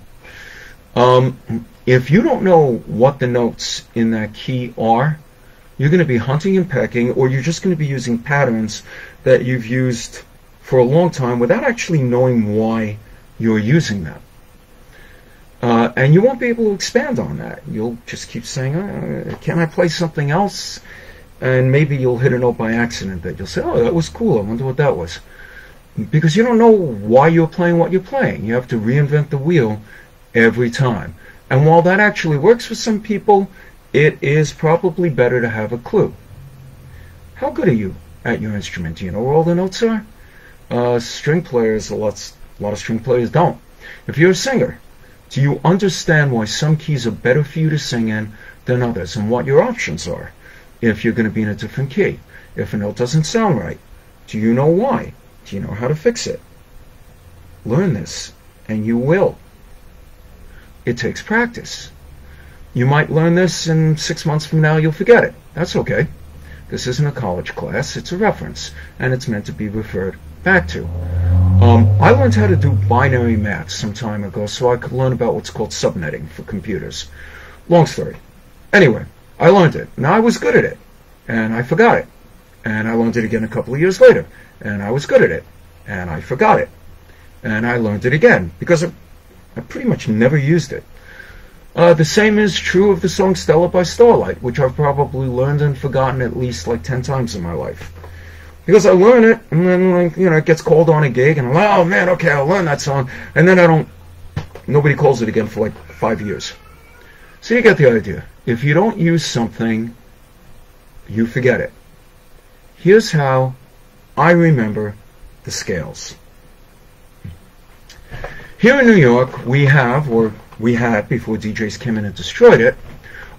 If you don't know what the notes in that key are, you're going to be hunting and pecking, or you're just going to be using patterns that you've used for a long time without actually knowing why you're using them. And you won't be able to expand on that. You'll just keep saying, can I play something else? And maybe you'll hit a note by accident that you'll say, oh, that was cool, I wonder what that was. Because you don't know why you're playing what you're playing. You have to reinvent the wheel every time. And while that actually works for some people, it is probably better to have a clue. How good are you at your instrument? Do you know where all the notes are? String players, a lot of string players don't. If you're a singer, do you understand why some keys are better for you to sing in than others, and what your options are if you're going to be in a different key? If a note doesn't sound right, do you know why? Do you know how to fix it? Learn this, and you will. It takes practice. You might learn this, and 6 months from now you'll forget it. That's okay. This isn't a college class, it's a reference, and it's meant to be referred back to. I learned how to do binary math some time ago so I could learn about what's called subnetting for computers. Long story. Anyway, I learned it. Now I was good at it, and I forgot it. And I learned it again a couple of years later, and I was good at it, and I forgot it. And I learned it again, because I pretty much never used it. The same is true of the song Stella by Starlight, which I've probably learned and forgotten at least like 10 times in my life. Because I learn it, and then it gets called on a gig, and I'm like, oh man, okay, I'll learn that song, and then nobody calls it again for like 5 years. So you get the idea. If you don't use something, you forget it. Here's how I remember the scales. Here in New York, we had, before DJs came in and destroyed it,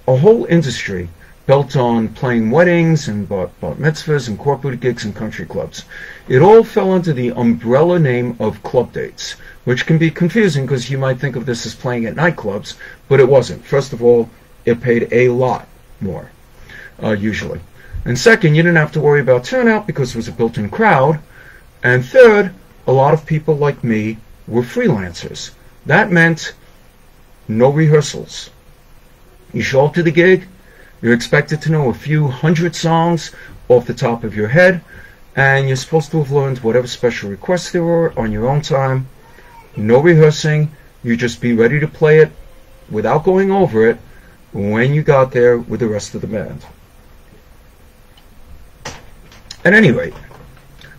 a whole industry built on playing weddings and bar mitzvahs and corporate gigs and country clubs. It all fell under the umbrella name of club dates, which can be confusing because you might think of this as playing at nightclubs, but it wasn't. First of all, it paid a lot more, usually. And second, you didn't have to worry about turnout because it was a built-in crowd. And third, a lot of people like me were freelancers. That meant no rehearsals. You show up to the gig, you're expected to know a few hundred songs off the top of your head, and you're supposed to have learned whatever special requests there were on your own time. No rehearsing, you just be ready to play it without going over it when you got there with the rest of the band. At any rate,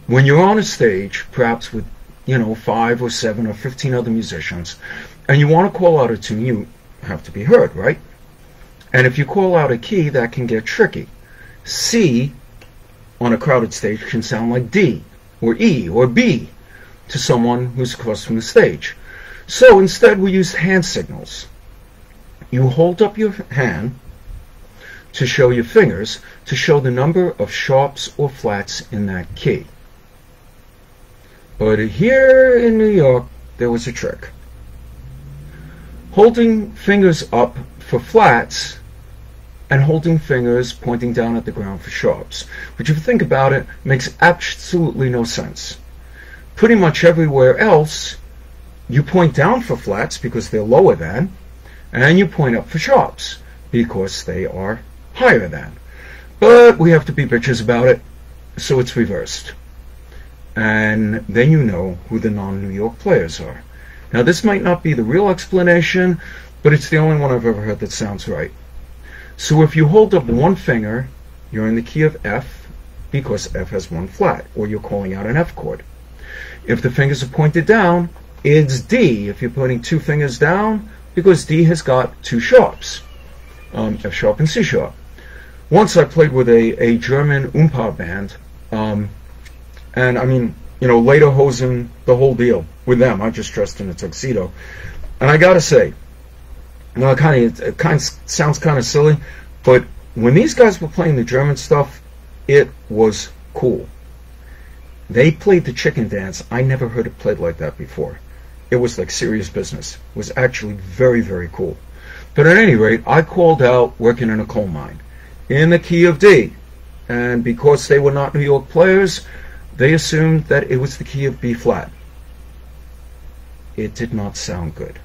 when you're on a stage, perhaps with 5 or 7 or 15 other musicians, and you want to call out a tune, you have to be heard, right? And if you call out a key, that can get tricky. C on a crowded stage can sound like D or E or B to someone who's across from the stage. So instead we use hand signals. You hold up your hand to show your fingers to show the number of sharps or flats in that key. But here in New York, there was a trick. Holding fingers up for flats and holding fingers pointing down at the ground for sharps. But if you think about it, it makes absolutely no sense. Pretty much everywhere else, you point down for flats because they're lower than, and you point up for sharps because they are higher than. But we have to be bitches about it, so it's reversed. And then you know who the non-New York players are. Now this might not be the real explanation, but it's the only one I've ever heard that sounds right. So if you hold up one finger, you're in the key of F because F has one flat, or you're calling out an F chord. If the fingers are pointed down, it's D if you're putting 2 fingers down because D has got 2 sharps, F sharp and C sharp. Once I played with a German Oompa band, and I mean, lederhosen, the whole deal with them. I just dressed in a tuxedo. And I gotta say, it kind of sounds kind of silly, but when these guys were playing the German stuff, it was cool. They played the chicken dance. I never heard it played like that before. It was like serious business. It was actually very, very cool. But at any rate, I called out Working in a Coal Mine in the key of D. And because they were not New York players, they assumed that it was the key of B flat. It did not sound good.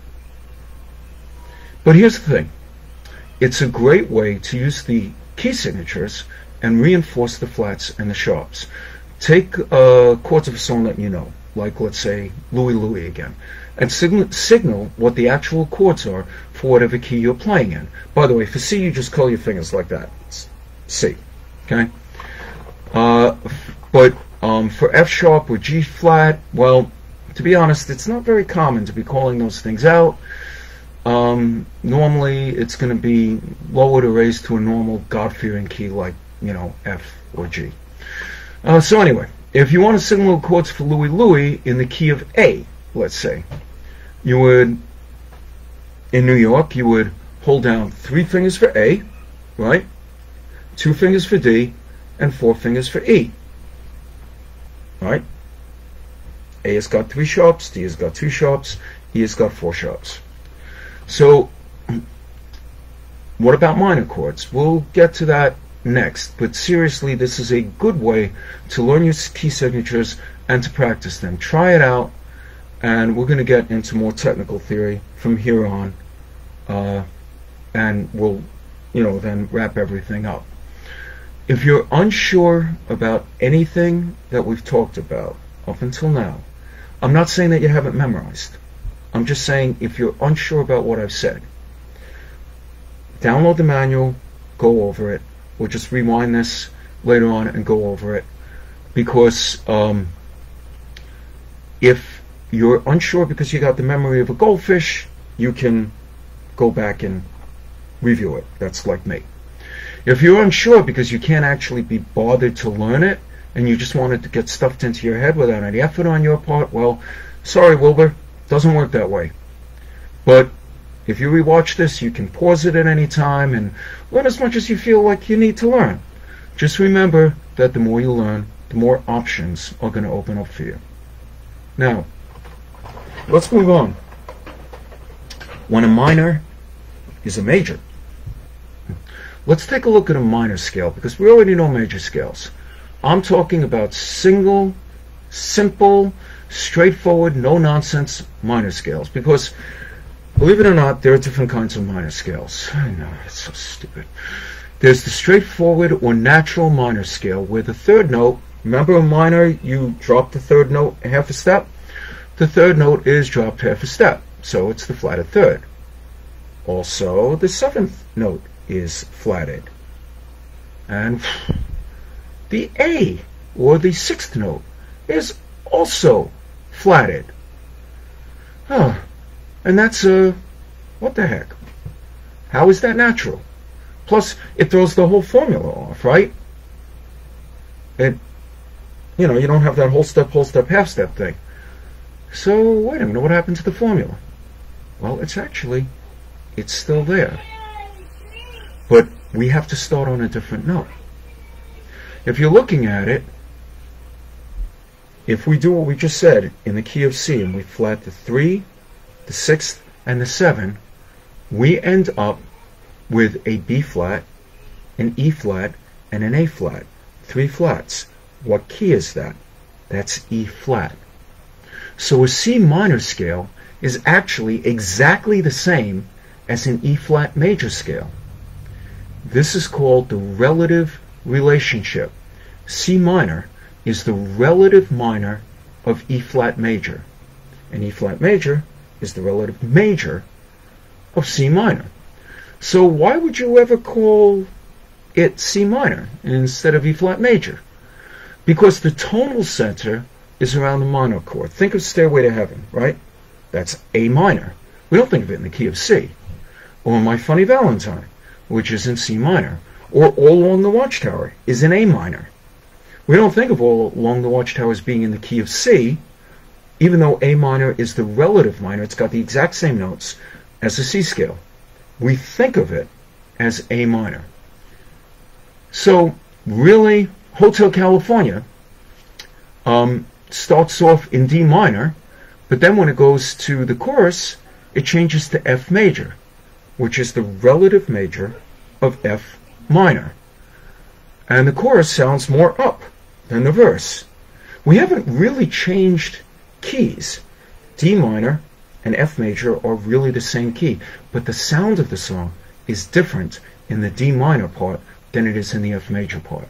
But here's the thing. It's a great way to use the key signatures and reinforce the flats and the sharps. Take chords of a song that you know, like let's say Louie Louie again, and signal what the actual chords are for whatever key you're playing in. By the way, for C, you just curl your fingers like that. It's C, okay? But for F sharp or G flat, well, to be honest, it's not very common to be calling those things out. Normally, it's going to be lowered or raised to a normal God-fearing key like, you know, F or G. So anyway, if you want to signal chords for Louie Louie in the key of A, let's say, you would, in New York, you would hold down 3 fingers for A, right? 2 fingers for D, and 4 fingers for E. Right? A has got 3 sharps, D has got 2 sharps, E has got 4 sharps. So, what about minor chords? We'll get to that next, but seriously, this is a good way to learn your key signatures and to practice them. Try it out, and we're going to get into more technical theory from here on, and we'll, you know, then wrap everything up. If you're unsure about anything that we've talked about up until now, I'm not saying that you haven't memorized. I'm just saying if you're unsure about what I've said, download the manual, go over it, or just rewind this later on and go over it. Because if you're unsure because you got the memory of a goldfish, you can go back and review it. That's like me. If you're unsure because you can't actually be bothered to learn it, and you just want it to get stuffed into your head without any effort on your part, well, sorry, Wilbur, doesn't work that way. But if you rewatch this, you can pause it at any time and learn as much as you feel like you need to learn. Just remember that the more you learn, the more options are going to open up for you. Now, let's move on. When a minor is a major, let's take a look at a minor scale, because we already know major scales. I'm talking about single, simple, straightforward, no-nonsense minor scales, because, believe it or not, there are different kinds of minor scales. I know, it's so stupid. There's the straightforward or natural minor scale, where the third note, remember a minor, you drop the third note half a step? The third note is dropped half a step, so it's the flatted third. Also, the 7th note is flatted. And the A, or the 6th note, is also flatted. Oh, and that's what the heck? How is that natural? Plus, it throws the whole formula off, right? You know, you don't have that whole step, half step thing. So, wait a minute, what happened to the formula? Well, it's still there. But we have to start on a different note. If you're looking at it, if we do what we just said in the key of C and we flat the 3, the 6th, and the 7, we end up with a B flat, an E flat, and an A flat. 3 flats. What key is that? That's E flat. So a C minor scale is actually exactly the same as an E flat major scale. This is called the relative relationship. C minor is the relative minor of E flat major, and E flat major is the relative major of C minor. So why would you ever call it C minor instead of E flat major? Because the tonal center is around the minor chord. Think of Stairway to Heaven, right? That's A minor. We don't think of it in the key of C. Or My Funny Valentine, which is in C minor. Or All Along the Watchtower is in A minor. We don't think of All Along the Watchtower as being in the key of C, even though A minor is the relative minor. It's got the exact same notes as the C scale. We think of it as A minor. So, really, Hotel California starts off in D minor, but then when it goes to the chorus, it changes to F major. which is the relative major of F minor. And the chorus sounds more up than the verse. We haven't really changed keys. D minor and F major are really the same key, but the sound of the song is different in the D minor part than it is in the F major part.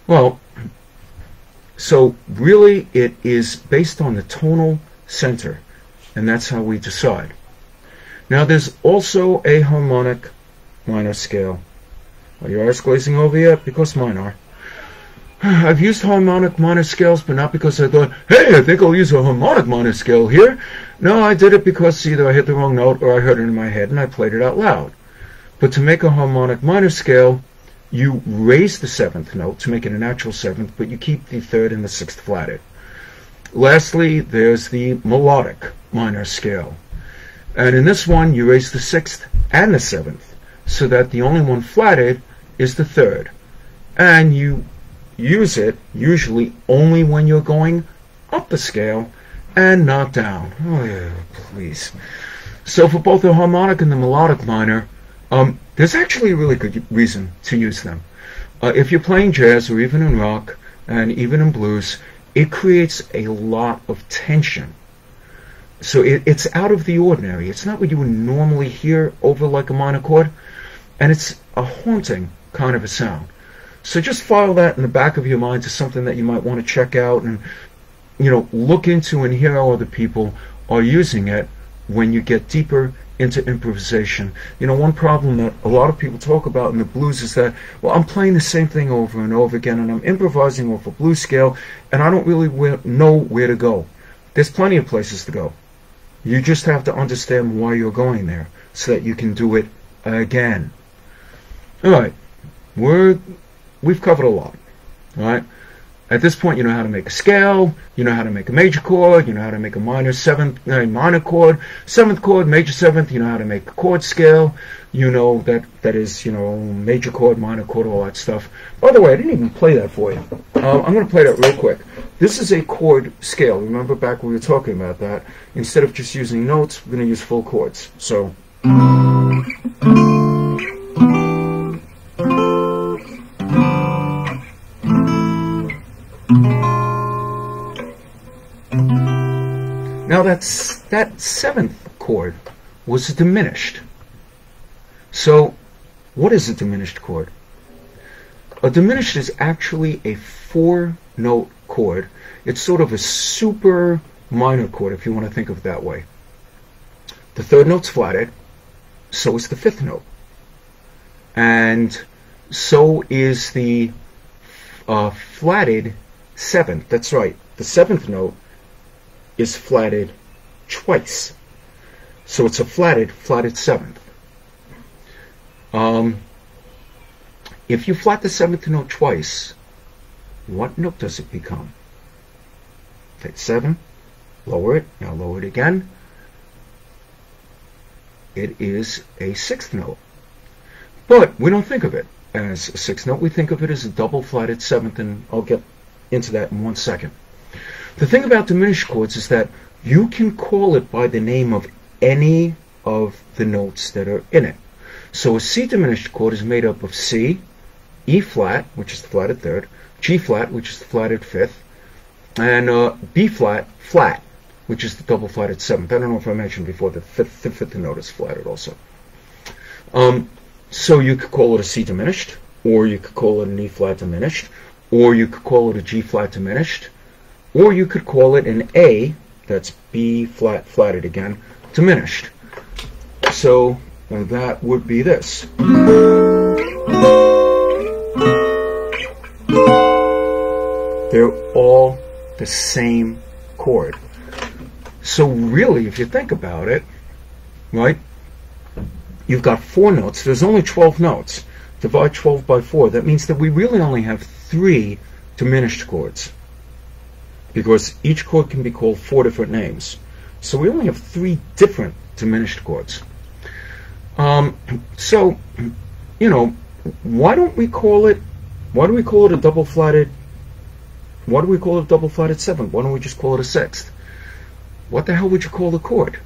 Well, so really it is based on the tonal center, and that's how we decide. Now there's also a harmonic minor scale. Are your eyes glazing over yet? Because mine are. I've used harmonic minor scales, but not because I thought, hey, I think I'll use a harmonic minor scale here. No, I did it because either I hit the wrong note or I heard it in my head and I played it out loud. But to make a harmonic minor scale, you raise the 7th note to make it a natural 7th, but you keep the 3rd and the 6th flatted. Lastly, there's the melodic minor scale. And in this one, you raise the 6th and the 7th, so that the only one flatted is the 3rd. And you use it usually only when you're going up the scale and not down. Oh, yeah, please. So for both the harmonic and the melodic minor, there's actually a really good reason to use them. If you're playing jazz or even in rock and even in blues, it creates a lot of tension. So it's out of the ordinary. It's not what you would normally hear over like a minor chord, and it's a haunting kind of a sound. So just file that in the back of your mind to something that you might want to check out and, you know, look into and hear how other people are using it when you get deeper into improvisation. You know, one problem that a lot of people talk about in the blues is that, well, I'm playing the same thing over and over again and I'm improvising off a blues scale and I don't really know where to go. There's plenty of places to go. You just have to understand why you're going there so that you can do it again. All right, we've covered a lot. All right. At this point, you know how to make a scale, you know how to make a major chord, you know how to make a minor chord, 7th chord, major 7th, you know how to make a chord scale, you know that is, you know, major chord, minor chord, all that stuff. By the way, I didn't even play that for you. I'm going to play that real quick. This is a chord scale. Remember back when we were talking about that? Instead of just using notes, we're going to use full chords. So. Now that 7th chord was diminished. So what is a diminished chord? A diminished is actually a 4-note chord. It's sort of a super minor chord, if you want to think of it that way. The 3rd note's flatted, so is the 5th note. And so is the flatted 7th. That's right. The 7th note is flatted twice. So it's a flatted 7th. If you flat the 7th note twice, what note does it become? Hit 7, lower it, now lower it again. It is a 6th note. But we don't think of it as a 6th note. We think of it as a double flatted 7th, and I'll get into that in 1 second. The thing about diminished chords is that you can call it by the name of any of the notes that are in it. So a C diminished chord is made up of C, E flat, which is the flatted 3rd, G flat, which is the flatted 5th, and B flat, flat, which is the double flatted 7th. I don't know if I mentioned before the 5th note is flatted also. So you could call it a C diminished, or you could call it an E flat diminished, or you could call it a G flat diminished, or you could call it an A, that's B flat flatted again, diminished. So that would be this. They're all the same chord. So really, if you think about it, right, you've got 4 notes. There's only 12 notes. Divide 12 by 4. That means that we really only have 3 diminished chords, because each chord can be called 4 different names. So we only have 3 different diminished chords. So, you know, why do we call it a double flatted 7th? Why don't we just call it a 6th? What the hell would you call the chord?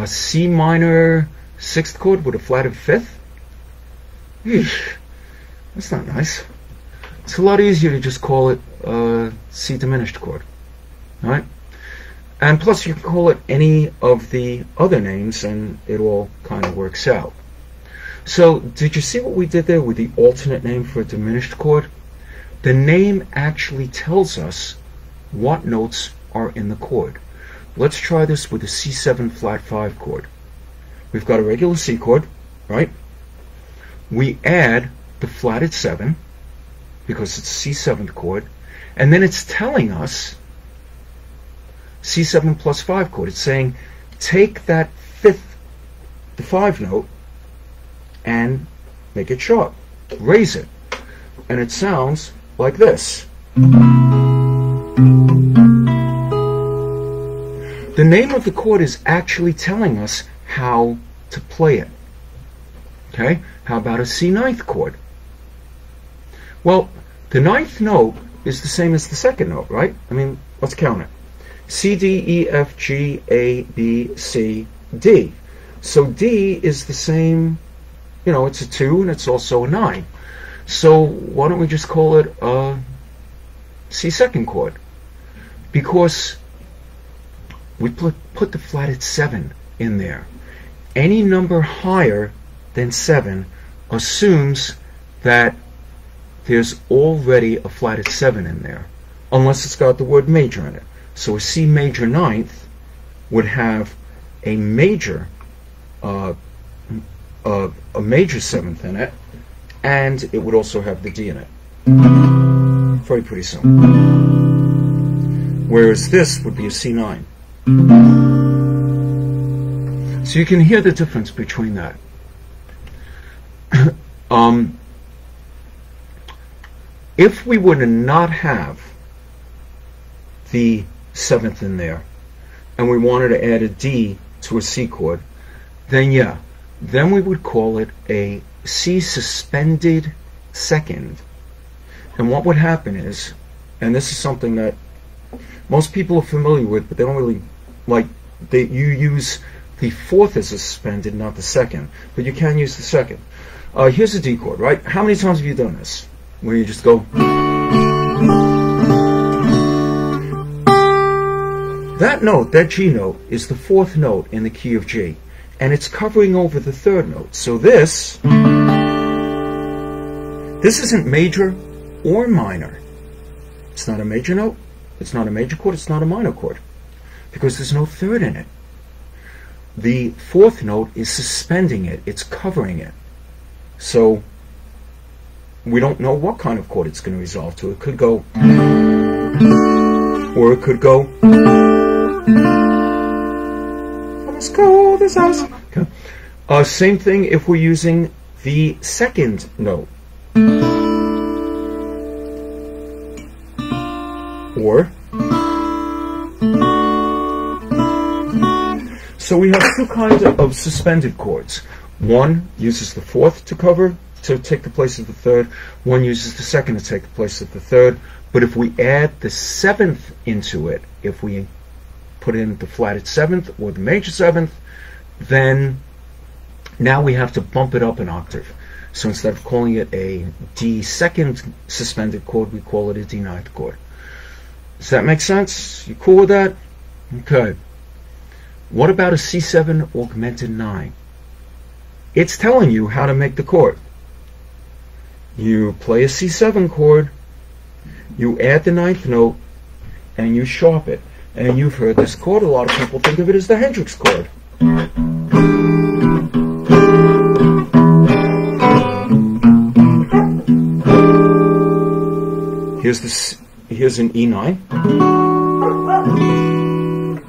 C minor sixth chord with a flatted fifth? Eesh, that's not nice. It's a lot easier to just call it C diminished chord, right? And plus you can call it any of the other names and it all kind of works out. So did you see what we did there with the alternate name for a diminished chord? The name actually tells us what notes are in the chord. Let's try this with a C7 flat 5 chord. We've got a regular C chord, right? We add the flatted 7 because it's a C7th chord, and then it's telling us C7 plus 5 chord. It's saying take that fifth, the 5 note, and make it sharp. Raise it. And it sounds like this. The name of the chord is actually telling us how to play it. Okay? How about a C ninth chord? Well, the ninth note is the same as the second note, right? I mean, let's count it. C, D, E, F, G, A, B, C, D. So D is the same, you know, it's a 2 and it's also a 9. So why don't we just call it a C second chord? Because we put the flatted 7 in there. Any number higher than 7 assumes that there's already a flatted 7 in there, unless it's got the word major in it. So a C major ninth would have a major, a major 7th in it, and it would also have the D in it. Very pretty simple. Whereas this would be a C9. So you can hear the difference between that. If we were to not have the 7th in there, and we wanted to add a D to a C chord, then yeah, then we would call it a C suspended second. And what would happen is, and this is something that most people are familiar with, but they don't really like, you use the 4th as a suspended, not the 2nd, but you can use the 2nd. Here's a D chord, right? How many times have you done this? Where you just go. That note, that G note, is the 4th note in the key of G, and it's covering over the 3rd note. So this isn't major or minor. It's not a major note, it's not a major chord, it's not a minor chord, because there's no 3rd in it. The 4th note is suspending it, it's covering it. So we don't know what kind of chord it's going to resolve to. It could go, or it could go, let's go this house. Okay. Same thing if we're using the 2nd note. Or, so we have two kinds of suspended chords. One uses the 4th to cover, to take the place of the 3rd. One uses the 2nd to take the place of the 3rd. But if we add the 7th into it, if we put in the flatted 7th or the major 7th, then now we have to bump it up an octave. So instead of calling it a D 2nd suspended chord, we call it a D 9th chord. Does that make sense? You cool with that? Okay. What about a C7 Augmented 9? It's telling you how to make the chord. You play a C7 chord, you add the 9th note, and you sharp it. And you've heard this chord. A lot of people think of it as the Hendrix chord. Here's an E9,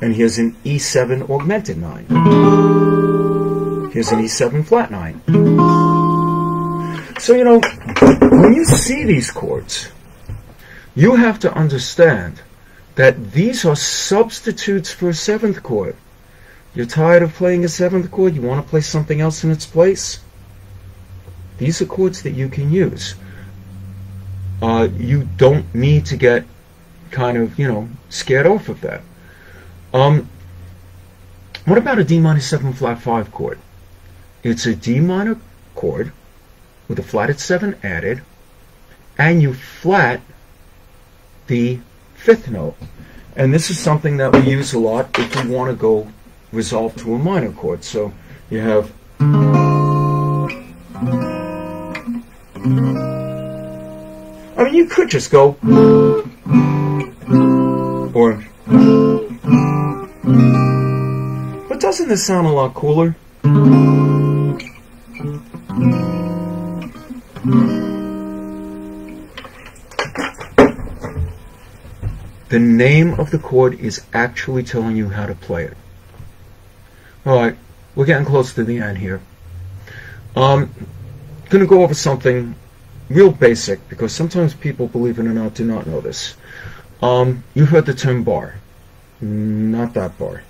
and here's an E7 Augmented 9. Here's an E7 flat 9. So, you know, when you see these chords, you have to understand that these are substitutes for a 7th chord. You're tired of playing a 7th chord, you want to play something else in its place? These are chords that you can use. You don't need to get kind of, you know, scared off of that. What about a D minor 7 flat 5 chord? It's a D minor chord with a flatted 7 added, and you flat the 5th note. And this is something that we use a lot if we want to go resolve to a minor chord. So you have, I mean, you could just go, or, but doesn't this sound a lot cooler? The name of the chord is actually telling you how to play it. Alright, we're getting close to the end here. I'm going to go over something real basic, because sometimes people, believe it or not, do not know this. You've heard the term bar. Not that bar.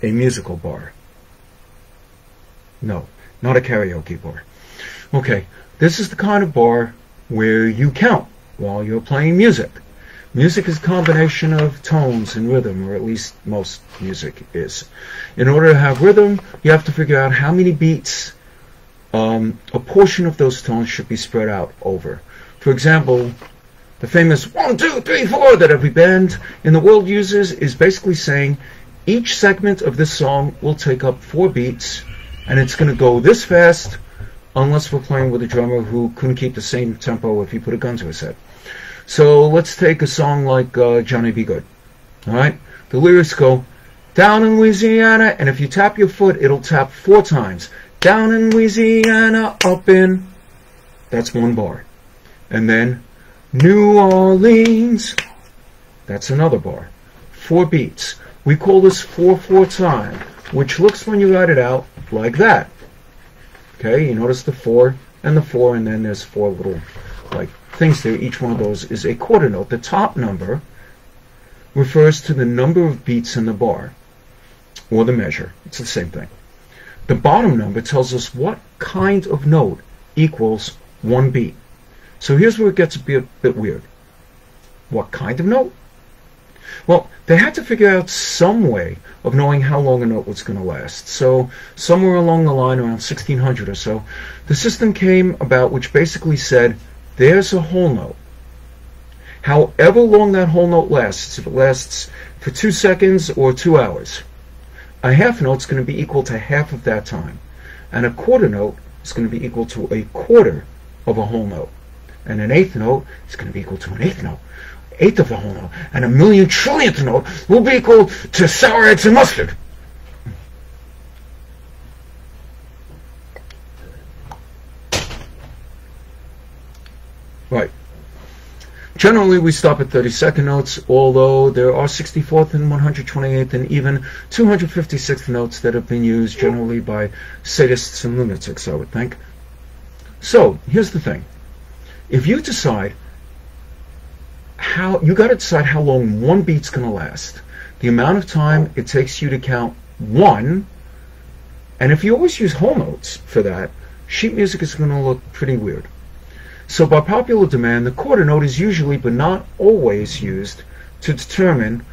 A musical bar. No, not a karaoke bar. Okay, this is the kind of bar where you count while you're playing music. Music is a combination of tones and rhythm, or at least most music is. In order to have rhythm, you have to figure out how many beats a portion of those tones should be spread out over. For example, the famous 1, 2, 3, 4 that every band in the world uses is basically saying each segment of this song will take up 4 beats, and it's going to go this fast unless we're playing with a drummer who couldn't keep the same tempo if he put a gun to his head. So let's take a song like Johnny B. Good. Alright? The lyrics go, down in Louisiana, and if you tap your foot, it'll tap 4 times. Down in Louisiana, up in, that's 1 bar. And then, New Orleans, that's another bar. 4 beats. We call this 4/4 time, which looks, when you write it out, like that. Okay, you notice the 4 and the 4, and then there's 4 little, like, things there. Each one of those is a quarter note. The top number refers to the number of beats in the bar, or the measure. It's the same thing. The bottom number tells us what kind of note equals 1 beat. So here's where it gets a bit weird. What kind of note? Well, they had to figure out some way of knowing how long a note was going to last. So somewhere along the line, around 1600 or so, the system came about which basically said, there's a whole note. However long that whole note lasts, if it lasts for 2 seconds or 2 hours, a half note is going to be equal to half of that time. And a quarter note is going to be equal to a quarter of a whole note. And an eighth note is going to be equal to an eighth note. Eighth of the whole note. And a million trillionth note will be equal to sour eggs and mustard. Right. Generally, we stop at 32nd notes, although there are 64th and 128th and even 256th notes that have been used generally by sadists and lunatics, I would think. So, here's the thing. If you decide you got to decide how long 1 beat's going to last, the amount of time it takes you to count 1, and if you always use whole notes for that, sheet music is going to look pretty weird. So by popular demand, the quarter note is usually, but not always, used to determine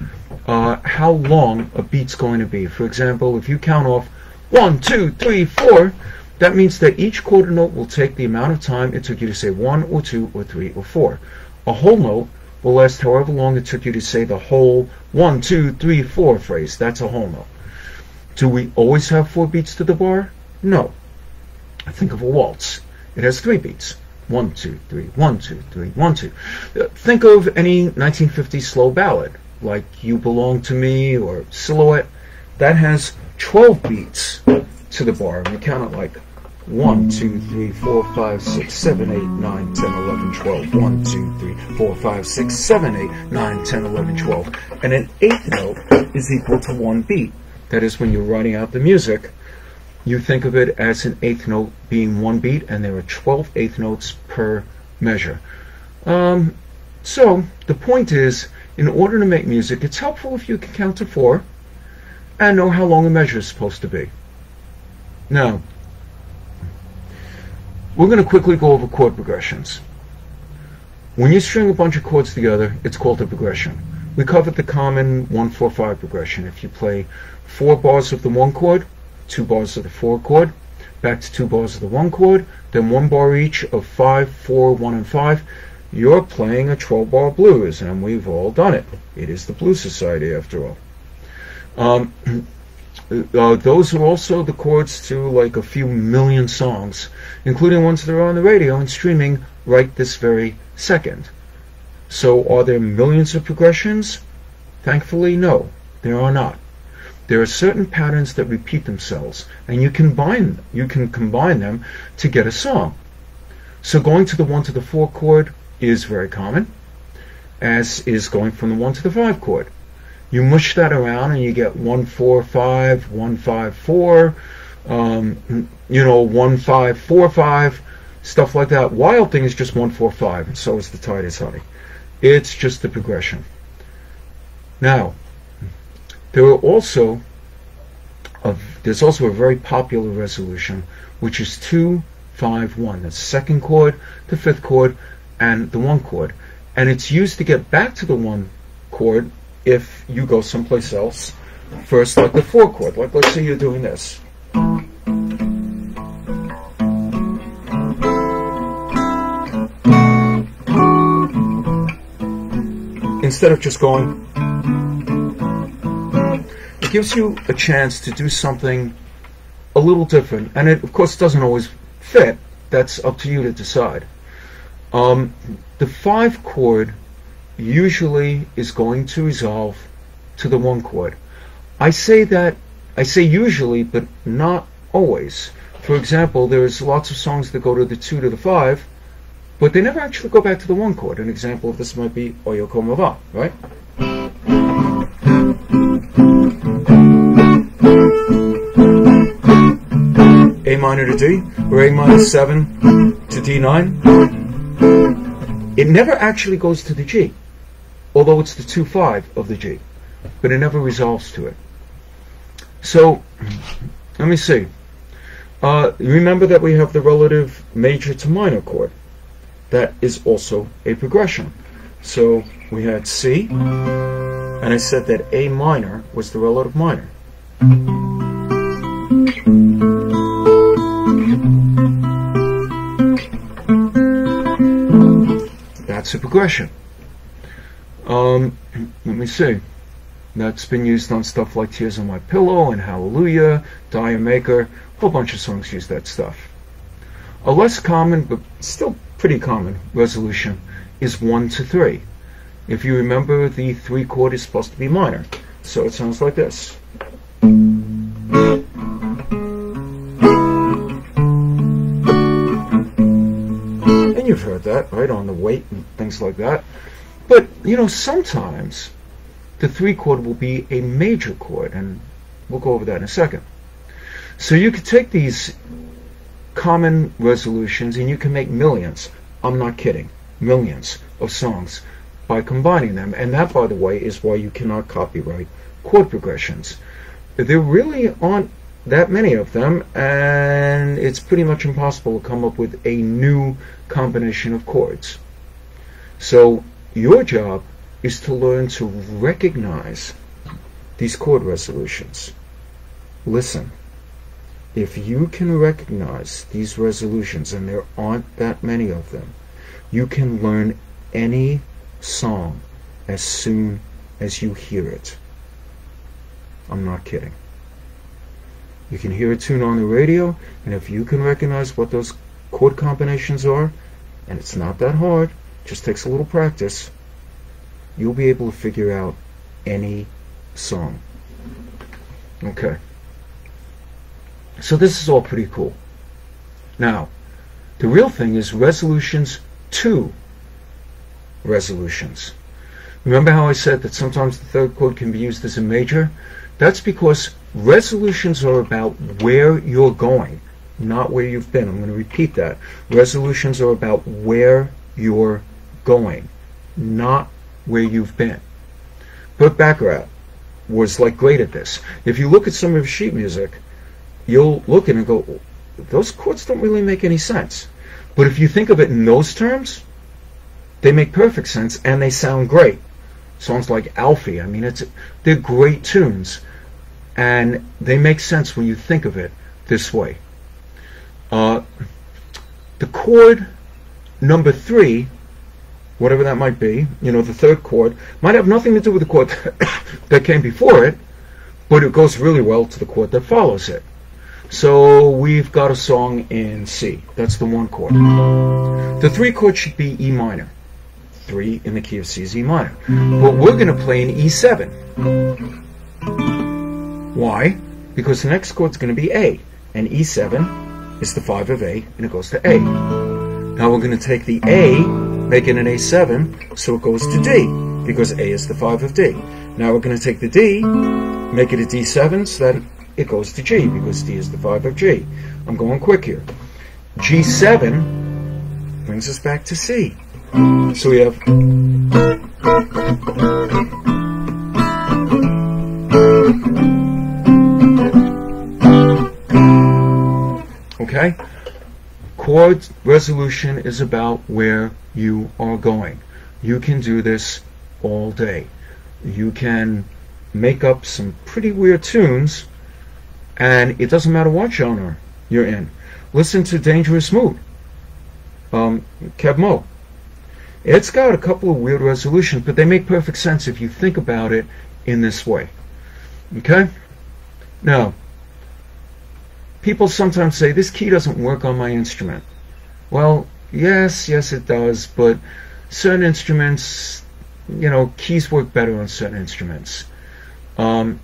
how long a beat's going to be. For example, if you count off 1, 2, 3, 4, that means that each quarter note will take the amount of time it took you to say 1 or 2 or 3 or 4. A whole note will last however long it took you to say the whole 1, 2, 3, 4 phrase. That's a whole note. Do we always have 4 beats to the bar? No. Think of a waltz. It has 3 beats. 1, 2, 3, 1, 2, 3, 1, 2. Think of any 1950s slow ballad, like You Belong to Me or Silhouette. That has 12 beats to the bar. We count it like 1, 2, 3, 4, 5, 6, 7, 8, 9, 10, 11, 12. 1, 2, 3, 4, 5, 6, 7, 8, 9, 10, 11, 12. And an eighth note is equal to 1 beat. That is, when you're writing out the music, you think of it as an eighth note being 1 beat, and there are 12 eighth notes per measure. So the point is, in order to make music, it's helpful if you can count to 4 and know how long a measure is supposed to be. Now, we're going to quickly go over chord progressions. When you string a bunch of chords together, it's called a progression. We covered the common 1-4-5 progression. If you play 4 bars of the 1 chord, 2 bars of the 4 chord, back to 2 bars of the 1 chord, then 1 bar each of 5, 4, 1, and 5. You're playing a 12-bar blues, and we've all done it. It is the Blues Society, after all. Those are also the chords to like a few million songs, including ones that are on the radio and streaming right this very second. So are there millions of progressions? Thankfully, no, there are not. There are certain patterns that repeat themselves, and you can combine them to get a song. So going to the 1 to the 4 chord is very common, as is going from the 1 to the 5 chord. You mush that around and you get 1 4 5, 1 5 4, 1 5 4 5, stuff like that. Wild Thing is just 1 4 5, and so is The Tide Is Honey. It's just the progression. Now, there's also a very popular resolution, which is 2 5 1. That's the 2nd chord, the 5th chord, and the 1 chord, and it's used to get back to the 1 chord if you go someplace else first, like the 4 chord. Like, let's say you're doing this. Instead of just going, it gives you a chance to do something a little different, and it, of course, doesn't always fit. That's up to you to decide. The 5 chord usually is going to resolve to the 1 chord. I say usually, but not always. For example, there's lots of songs that go to the 2 to the 5, but they never actually go back to the 1 chord. An example of this might be Oyo Como Va, right? A minor to D, or A minor 7 to D9. It never actually goes to the G, although it's the 2-5 of the G, but it never resolves to it. So, let me see. Remember that we have the relative major to minor chord. That is also a progression. So, we had C, and I said that A minor was the relative minor. That's a progression. Let me see. That's been used on stuff like Tears on My Pillow and Hallelujah, Dire Maker. A whole bunch of songs use that stuff. A less common, but still pretty common, resolution is 1 to 3. If you remember, the 3 chord is supposed to be minor. So it sounds like this. You've heard that, right, on the weight and things like that. But, sometimes the 3 chord will be a major chord, and we'll go over that in a second. So you could take these common resolutions and you can make millions, I'm not kidding, millions of songs by combining them. And that, by the way, is why you cannot copyright chord progressions. There really aren't that many of them, and it's pretty much impossible to come up with a new combination of chords. So your job is to learn to recognize these chord resolutions. Listen, if you can recognize these resolutions, and there aren't that many of them, you can learn any song as soon as you hear it. I'm not kidding. You can hear a tune on the radio, and if you can recognize what those chord combinations are, and it's not that hard, just takes a little practice, you'll be able to figure out any song. Okay. So this is all pretty cool. Now, the real thing is resolutions to resolutions. Remember how I said that sometimes the 3rd chord can be used as a major? That's because resolutions are about where you're going, not where you've been. I'm going to repeat that. Resolutions are about where you're going, not where you've been. Burt Bacharach was like great at this. If you look at some of his sheet music, you'll look at it and go, those chords don't really make any sense. But if you think of it in those terms, they make perfect sense and they sound great. Songs like Alfie, I mean, they're great tunes, and they make sense when you think of it this way. The chord number 3, whatever that might be, you know, the third chord, might have nothing to do with the chord that came before it, but it goes really well to the chord that follows it. So we've got a song in C. That's the 1 chord. The 3 chord should be E minor. 3 in the key of C is E minor. But we're going to play in E7. Why? Because the next chord is going to be A, and E7 is the 5 of A, and it goes to A. Now we're going to take the A, make it an A7, so it goes to D, because A is the 5 of D. Now we're going to take the D, make it a D7, so that it goes to G, because D is the 5 of G. I'm going quick here. G7 brings us back to C. So we have okay? Chord resolution is about where you are going. You can do this all day. You can make up some pretty weird tunes, and it doesn't matter what genre you're in. Listen to Dangerous Mood, Kev Mo. It's got a couple of weird resolutions, but they make perfect sense if you think about it in this way. Okay? Now, people sometimes say, this key doesn't work on my instrument. Well, yes it does, but certain instruments, you know, keys work better on certain instruments. For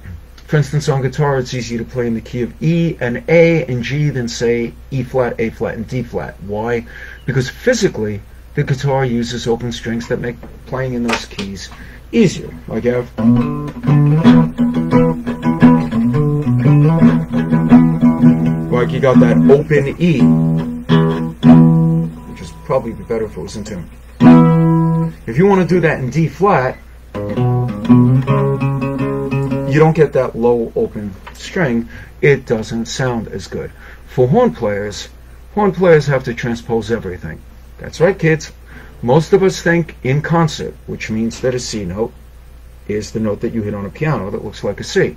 instance, on guitar, it's easier to play in the key of E and A and G than, say, E flat, A flat, and D flat. Why? Because physically, the guitar uses open strings that make playing in those keys easier. Like you have, like you got that open E, which would probably be better if it was in tune. If you want to do that in D flat, you don't get that low open string. It doesn't sound as good. For horn players have to transpose everything. That's right, kids. Most of us think in concert, which means that a C note is the note that you hit on a piano that looks like a C.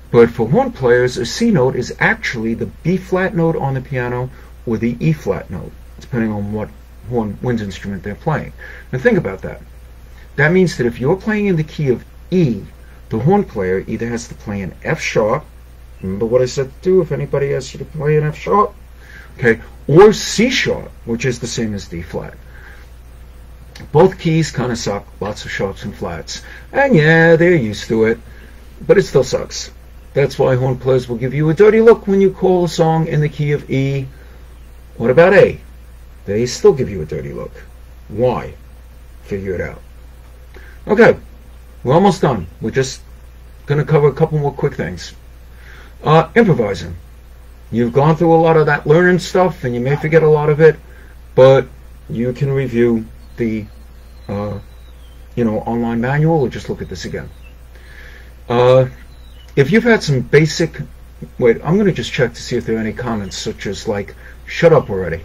But for horn players, a C note is actually the B flat note on the piano or the E flat note, depending on what wind instrument they're playing. Now think about that. That means that if you're playing in the key of E, the horn player either has to play an F sharp, remember what I said to do if anybody asks you to play an F sharp, okay, or C sharp, which is the same as D flat. Both keys kind of suck, lots of sharps and flats, and yeah, they're used to it, but it still sucks. That's why horn players will give you a dirty look when you call a song in the key of E. What about A? They still give you a dirty look. Why? Figure it out. Okay, we're almost done. We're just going to cover a couple more quick things. Improvising. You've gone through a lot of that learning stuff, and you may forget a lot of it, but you can review the online manual or just look at this again. If you've had some basic, wait, I'm going to just check to see if there are any comments such as like, shut up already.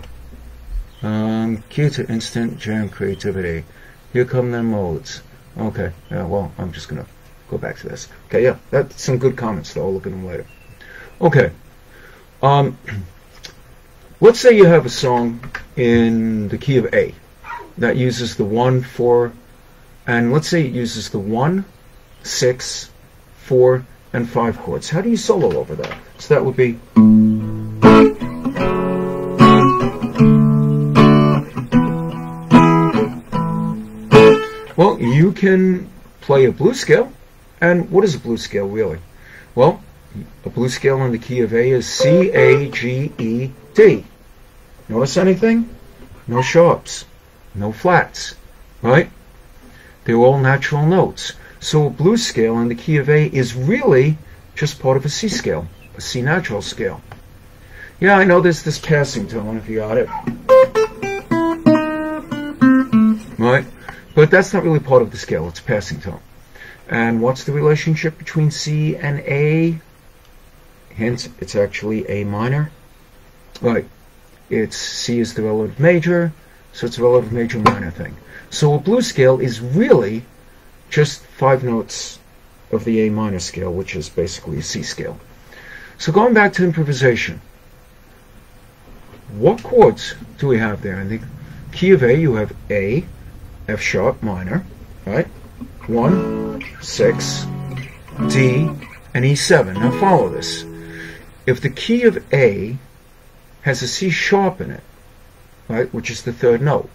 Key to instant jam creativity. Here come them modes. Okay, yeah, well, I'm just going to go back to this. Okay, yeah, that's some good comments though. I'll look at them later. Okay. Let's say you have a song in the key of A that uses the 1, 4, and let's say it uses the 1, 6, 4, and 5 chords. How do you solo over that? So that would be... Well, you can play a blues scale. And what is a blues scale, really? Well, a blues scale in the key of A is C, A, G, E, D. Notice anything? No sharps, no flats, right? They're all natural notes. So a blues scale in the key of A is really just part of a C scale, a C natural scale. Yeah, I know there's this passing tone, if you got it. Right? But that's not really part of the scale, it's passing tone. And what's the relationship between C and A? Hence, it's actually A minor. Right. It's C is the relative major, so it's a relative major minor thing. So a blues scale is really just 5 notes of the A minor scale, which is basically a C scale. So going back to improvisation. what chords do we have there? In the key of A, you have A, F sharp minor, right? 1, 6, D, and E7. Now follow this. If the key of A has a C sharp in it, right, which is the third note,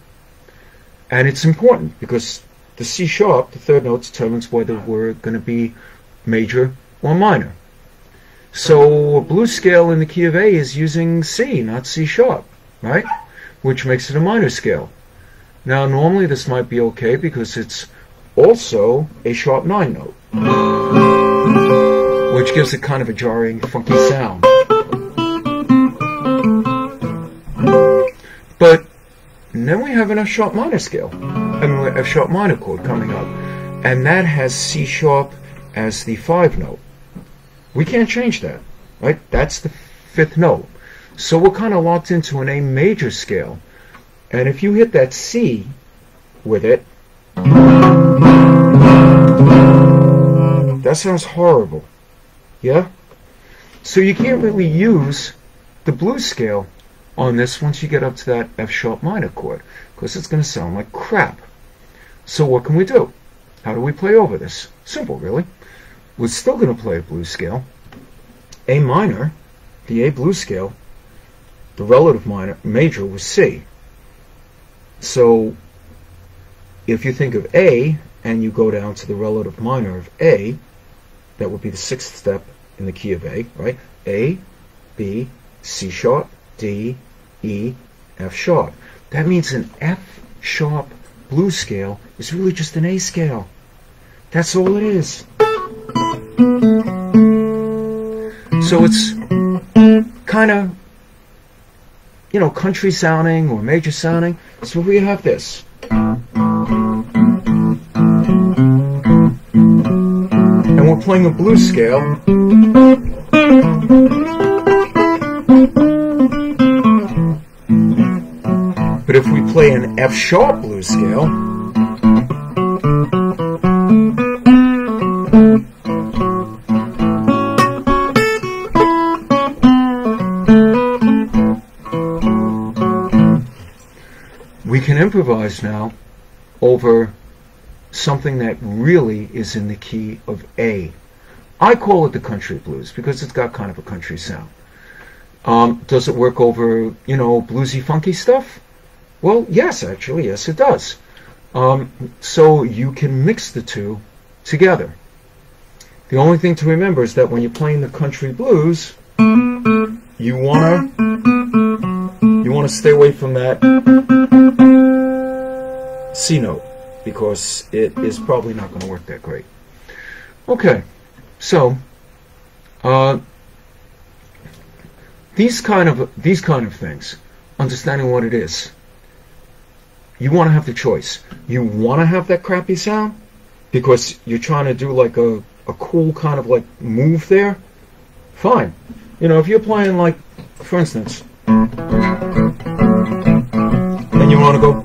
and it's important because the C sharp, the third note, determines whether we're going to be major or minor. So a blues scale in the key of A is using C, not C sharp, right? Which makes it a minor scale. Now normally this might be okay because it's also a sharp 9 note, which gives it kind of a jarring, funky sound. But then we have an F sharp minor scale, F sharp minor chord coming up, and that has C sharp as the 5 note. We can't change that, right? That's the 5th note. So we're kind of locked into an A major scale. And if you hit that C with it, that sounds horrible. Yeah? So you can't really use the blues scale on this once you get up to that F sharp minor chord, because it's going to sound like crap. So what can we do? How do we play over this? Simple, really. We're still going to play a blues scale. A minor, the A blues scale, the relative major was C. So if you think of A and you go down to the relative minor of A, that would be the 6th step in the key of A, right? A, B, C sharp, D, E, F sharp. That means an F sharp blues scale is really just an A scale. That's all it is. So it's kind of, you know, country sounding or major sounding. So we have this. And we're playing a blues scale. But if we play an F sharp blues scale, we can improvise now over something that really is in the key of A. I call it the country blues because it's got kind of a country sound. Does it work over, you know, bluesy, funky stuff? Well, yes, actually, yes, it does. So you can mix the two together. The only thing to remember is that when you're playing the country blues, you wanna stay away from that C note, because it is probably not going to work that great. Okay, so these kind of things, understanding what it is, you want to have the choice. You want to have that crappy sound because you're trying to do like a cool kind of like move there. Fine. You know, if you're playing like, for instance, and you want to go.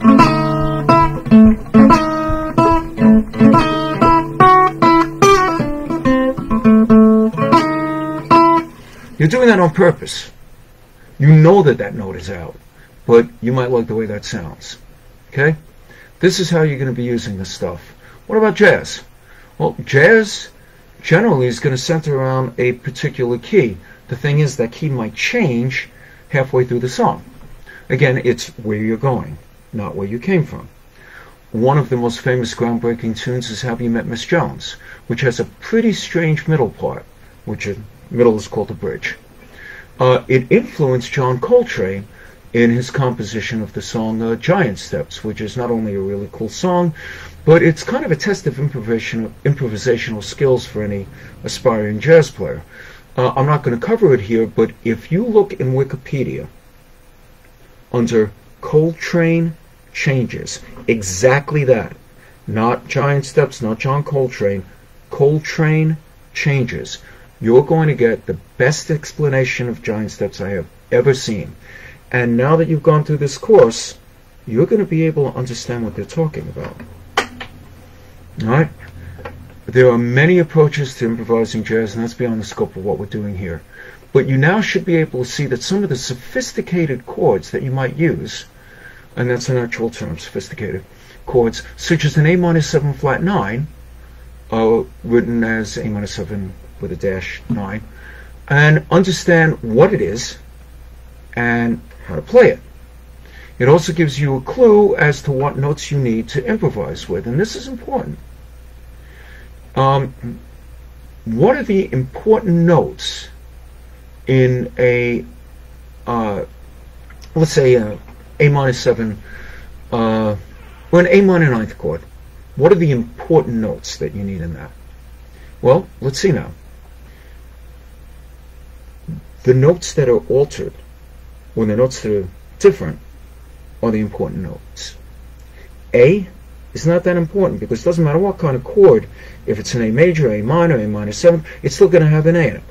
You're doing that on purpose. You know that that note is out, but you might like the way that sounds. Okay? This is how you're going to be using this stuff. What about jazz? Well, jazz generally is going to center around a particular key. The thing is that key might change halfway through the song. Again, it's where you're going, not where you came from. One of the most famous groundbreaking tunes is Have You Met Miss Jones, which has a pretty strange middle part, which middle is called the bridge. It influenced John Coltrane in his composition of the song Giant Steps, which is not only a really cool song, but it's kind of a test of improvisational skills for any aspiring jazz player. I'm not going to cover it here, but if you look in Wikipedia under Coltrane changes, exactly that, not Giant Steps, not John Coltrane, Coltrane changes, you're going to get the best explanation of Giant Steps I have ever seen. And now that you've gone through this course, you're going to be able to understand what they're talking about. Alright? There are many approaches to improvising jazz, and that's beyond the scope of what we're doing here. But you now should be able to see that some of the sophisticated chords that you might use, and that's an actual term, sophisticated chords, such as an A minor 7 flat 9, written as A minor 7 with a dash 9, and understand what it is and how to play it. It also gives you a clue as to what notes you need to improvise with, and this is important. What are the important notes in a, let's say, a minor 7, or an A minor ninth chord? What are the important notes that you need in that? Well, let's see now. The notes that are altered, or the notes that are different, are the important notes. A is not that important because it doesn't matter what kind of chord, if it's an A major, A minor 7, it's still going to have an A in it.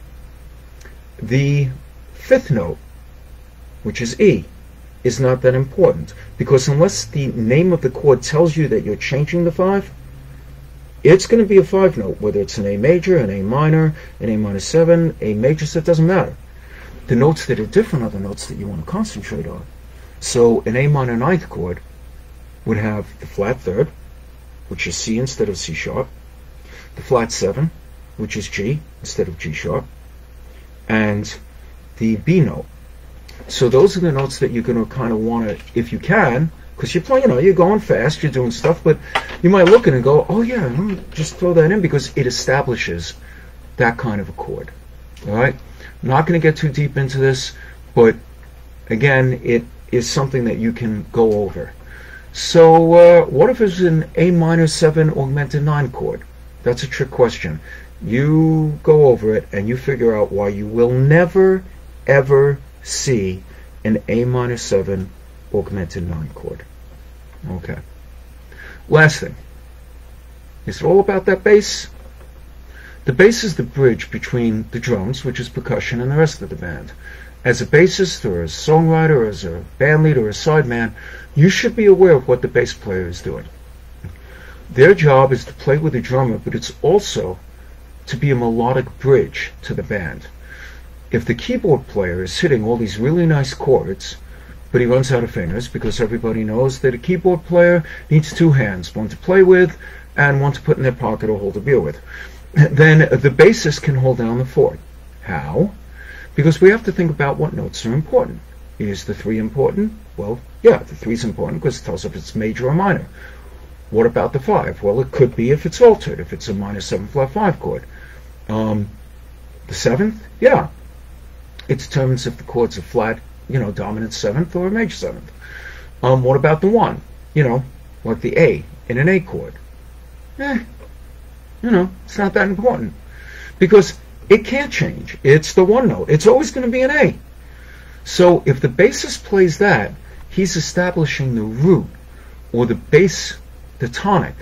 The fifth note, which is E, is not that important because unless the name of the chord tells you that you're changing the 5, it's going to be a 5 note, whether it's an A major, an A minor 7, A major, so it doesn't matter. The notes that are different are the notes that you want to concentrate on. So an A minor ninth chord would have the flat third, which is C instead of C sharp, the flat 7, which is G instead of G sharp, and the B note. So those are the notes that you're going to kind of want to, if you can, because you're playing, you're going fast, you're doing stuff, but you might look at it and go, oh yeah, let me just throw that in because it establishes that kind of a chord. All right? I'm not going to get too deep into this, but again, it is something that you can go over. So what if it's an A minor 7 augmented 9 chord? That's a trick question. You go over it and you figure out why you will never ever see an A minor 7 augmented 9 chord. Okay. Last thing. Is it all about that bass? The bass is the bridge between the drums, which is percussion, and the rest of the band. As a bassist or a songwriter or as a band leader or a sideman, you should be aware of what the bass player is doing. Their job is to play with the drummer, but it's also to be a melodic bridge to the band. If the keyboard player is hitting all these really nice chords, but he runs out of fingers because everybody knows that a keyboard player needs 2 hands, one to play with and one to put in their pocket or hold a beer with, then the bassist can hold down the fort. How? Because we have to think about what notes are important. Is the 3 important? Well, yeah, the 3 is important because it tells us if it's major or minor. What about the 5? Well, it could be if it's altered, if it's a minor 7 flat 5 chord. The 7th? Yeah. It determines if the chord's a flat, dominant 7th or a major 7th. What about the 1? Like the A in an A chord. It's not that important. Because it can't change. It's the 1 note. It's always going to be an A. So if the bassist plays that, he's establishing the root or the bass, the tonic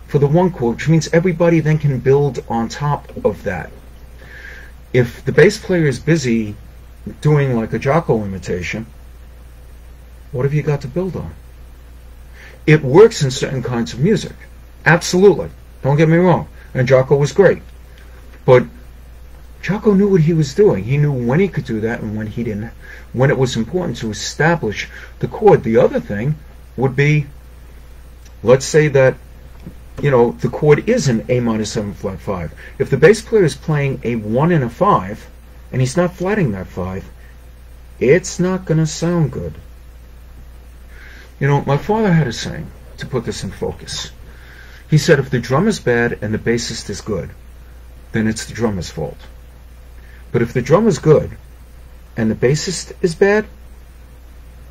for the 1 chord, which means everybody then can build on top of that. If the bass player is busy doing like a Jocko imitation, what have you got to build on? It works in certain kinds of music. Absolutely. Don't get me wrong. And Jocko was great. But Jocko knew what he was doing. He knew when he could do that and when he didn't, when it was important to establish the chord. The other thing would be, let's say that, the chord is an A minor 7 flat 5. If the bass player is playing a 1 and a 5, and he's not flatting that 5, it's not going to sound good. My father had a saying, to put this in focus. He said, if the drum is bad and the bassist is good, then it's the drummer's fault. But if the drum is good and the bassist is bad,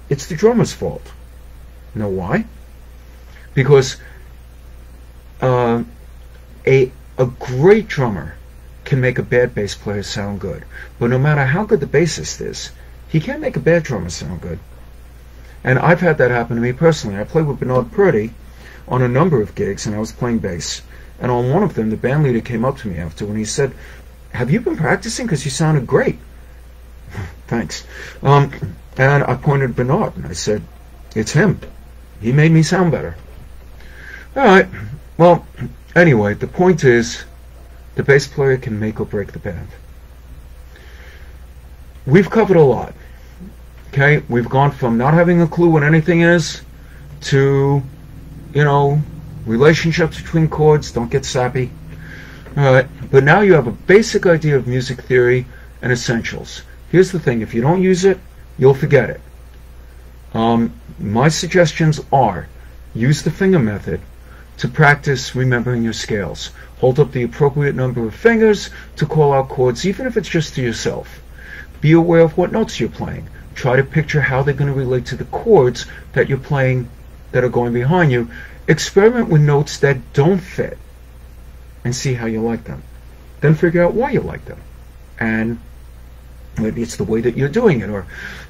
it's the drummer's fault. You know why? Because a great drummer can make a bad bass player sound good. But no matter how good the bassist is, he can't make a bad drummer sound good. And I've had that happen to me personally. I played with Bernard Purdy on a number of gigs, and I was playing bass. And on one of them, the band leader came up to me after, and he said, have you been practicing? Because you sounded great. Thanks. And I pointed at Bernard, and I said, it's him. He made me sound better. All right. Well, anyway, the point is, the bass player can make or break the band. we've covered a lot. Okay, we've gone from not having a clue what anything is to, you know, relationships between chords. Don't get sappy. All right, but now you have a basic idea of music theory and essentials. Here's the thing: if you don't use it, you'll forget it. My suggestions are: use the finger method to practice remembering your scales. Hold up the appropriate number of fingers to call out chords, even if it's just to yourself. Be aware of what notes you're playing. Try to picture how they're going to relate to the chords that you're playing that are going behind you. Experiment with notes that don't fit and see how you like them. Then figure out why you like them. And maybe it's the way that you're doing it, or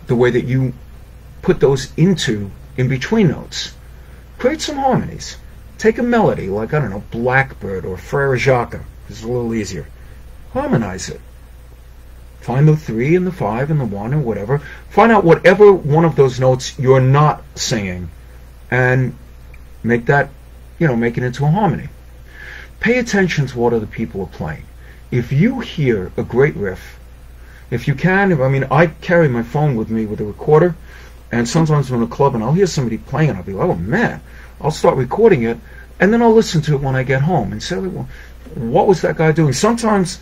the way that you put those into in between notes. Create some harmonies. Take a melody like, I don't know, Blackbird or Frere Jacques. It's a little easier. Harmonize it. Find the 3 and the 5 and the 1 or whatever. Find out whatever one of those notes you're not singing and make that, you know, make it into a harmony. Pay attention to what other people are playing. If you hear a great riff, if you can, I mean, I carry my phone with me with a recorder, and sometimes I'm in a club and I'll hear somebody playing and I'll be like, oh man, I'll start recording it, and then I'll listen to it when I get home and say, well, what was that guy doing? Sometimes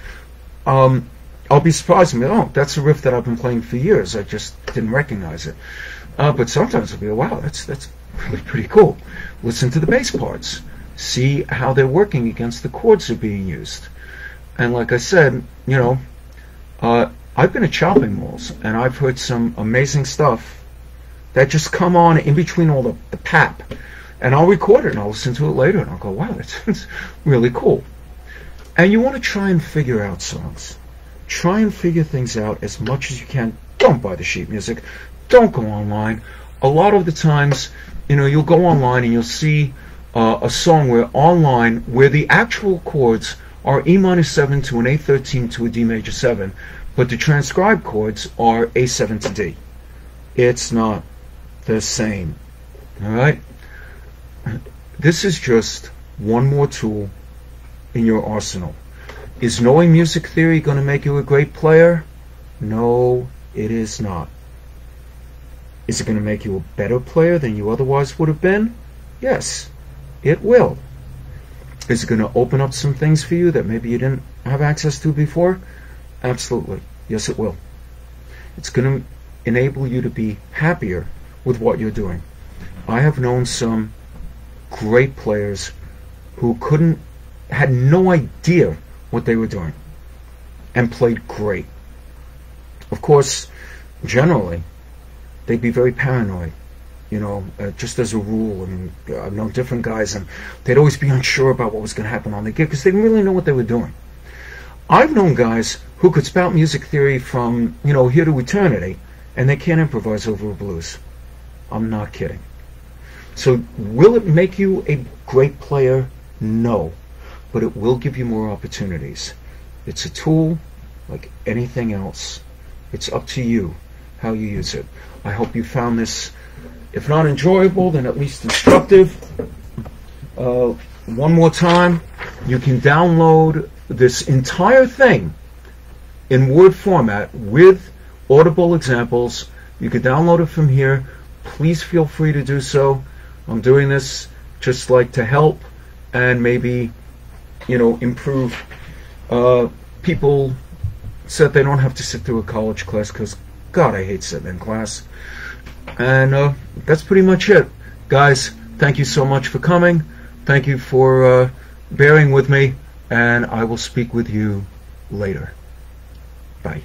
I'll be surprised and be, oh, that's a riff that I've been playing for years. I just didn't recognize it. But sometimes I'll be, wow, that's really pretty cool. Listen to the bass parts. See how they're working against the chords that are being used. And like I said, you know, I've been at shopping malls and I've heard some amazing stuff that just come on in between all the pap. And I'll record it and I'll listen to it later and I'll go, wow, that's really cool. And you want to try and figure out songs. Try and figure things out as much as you can. Don't buy the sheet music. Don't go online. A lot of the times, you know, you'll go online and you'll see a song where the actual chords are E-7 to an A13 to a D major 7, but the transcribed chords are A7 to D. It's not the same. All right? This is just one more tool in your arsenal. Is knowing music theory going to make you a great player? No, it is not. Is it going to make you a better player than you otherwise would have been? Yes, it will. Is it going to open up some things for you that maybe you didn't have access to before? Absolutely. Yes, it will. It's going to enable you to be happier with what you're doing. I have known some great players who had no idea what they were doing and played great. Of course, generally, they'd be very paranoid, you know, just as a rule. I mean, I've known different guys and they'd always be unsure about what was going to happen on the gig because they didn't really know what they were doing. I've known guys who could spout music theory from, you know, here to eternity, and they can't improvise over a blues. I'm not kidding. So will it make you a great player? No. But it will give you more opportunities. It's a tool like anything else. It's up to you how you use it. I hope you found this, if not enjoyable, then at least instructive. One more time, you can download this entire thing in Word format with audible examples. You can download it from here. Please feel free to do so. I'm doing this just like to help and maybe, you know, improve people so that they don't have to sit through a college class, because God, I hate sitting in class. And that's pretty much it. Guys, thank you so much for coming. Thank you for bearing with me, and I will speak with you later. Bye.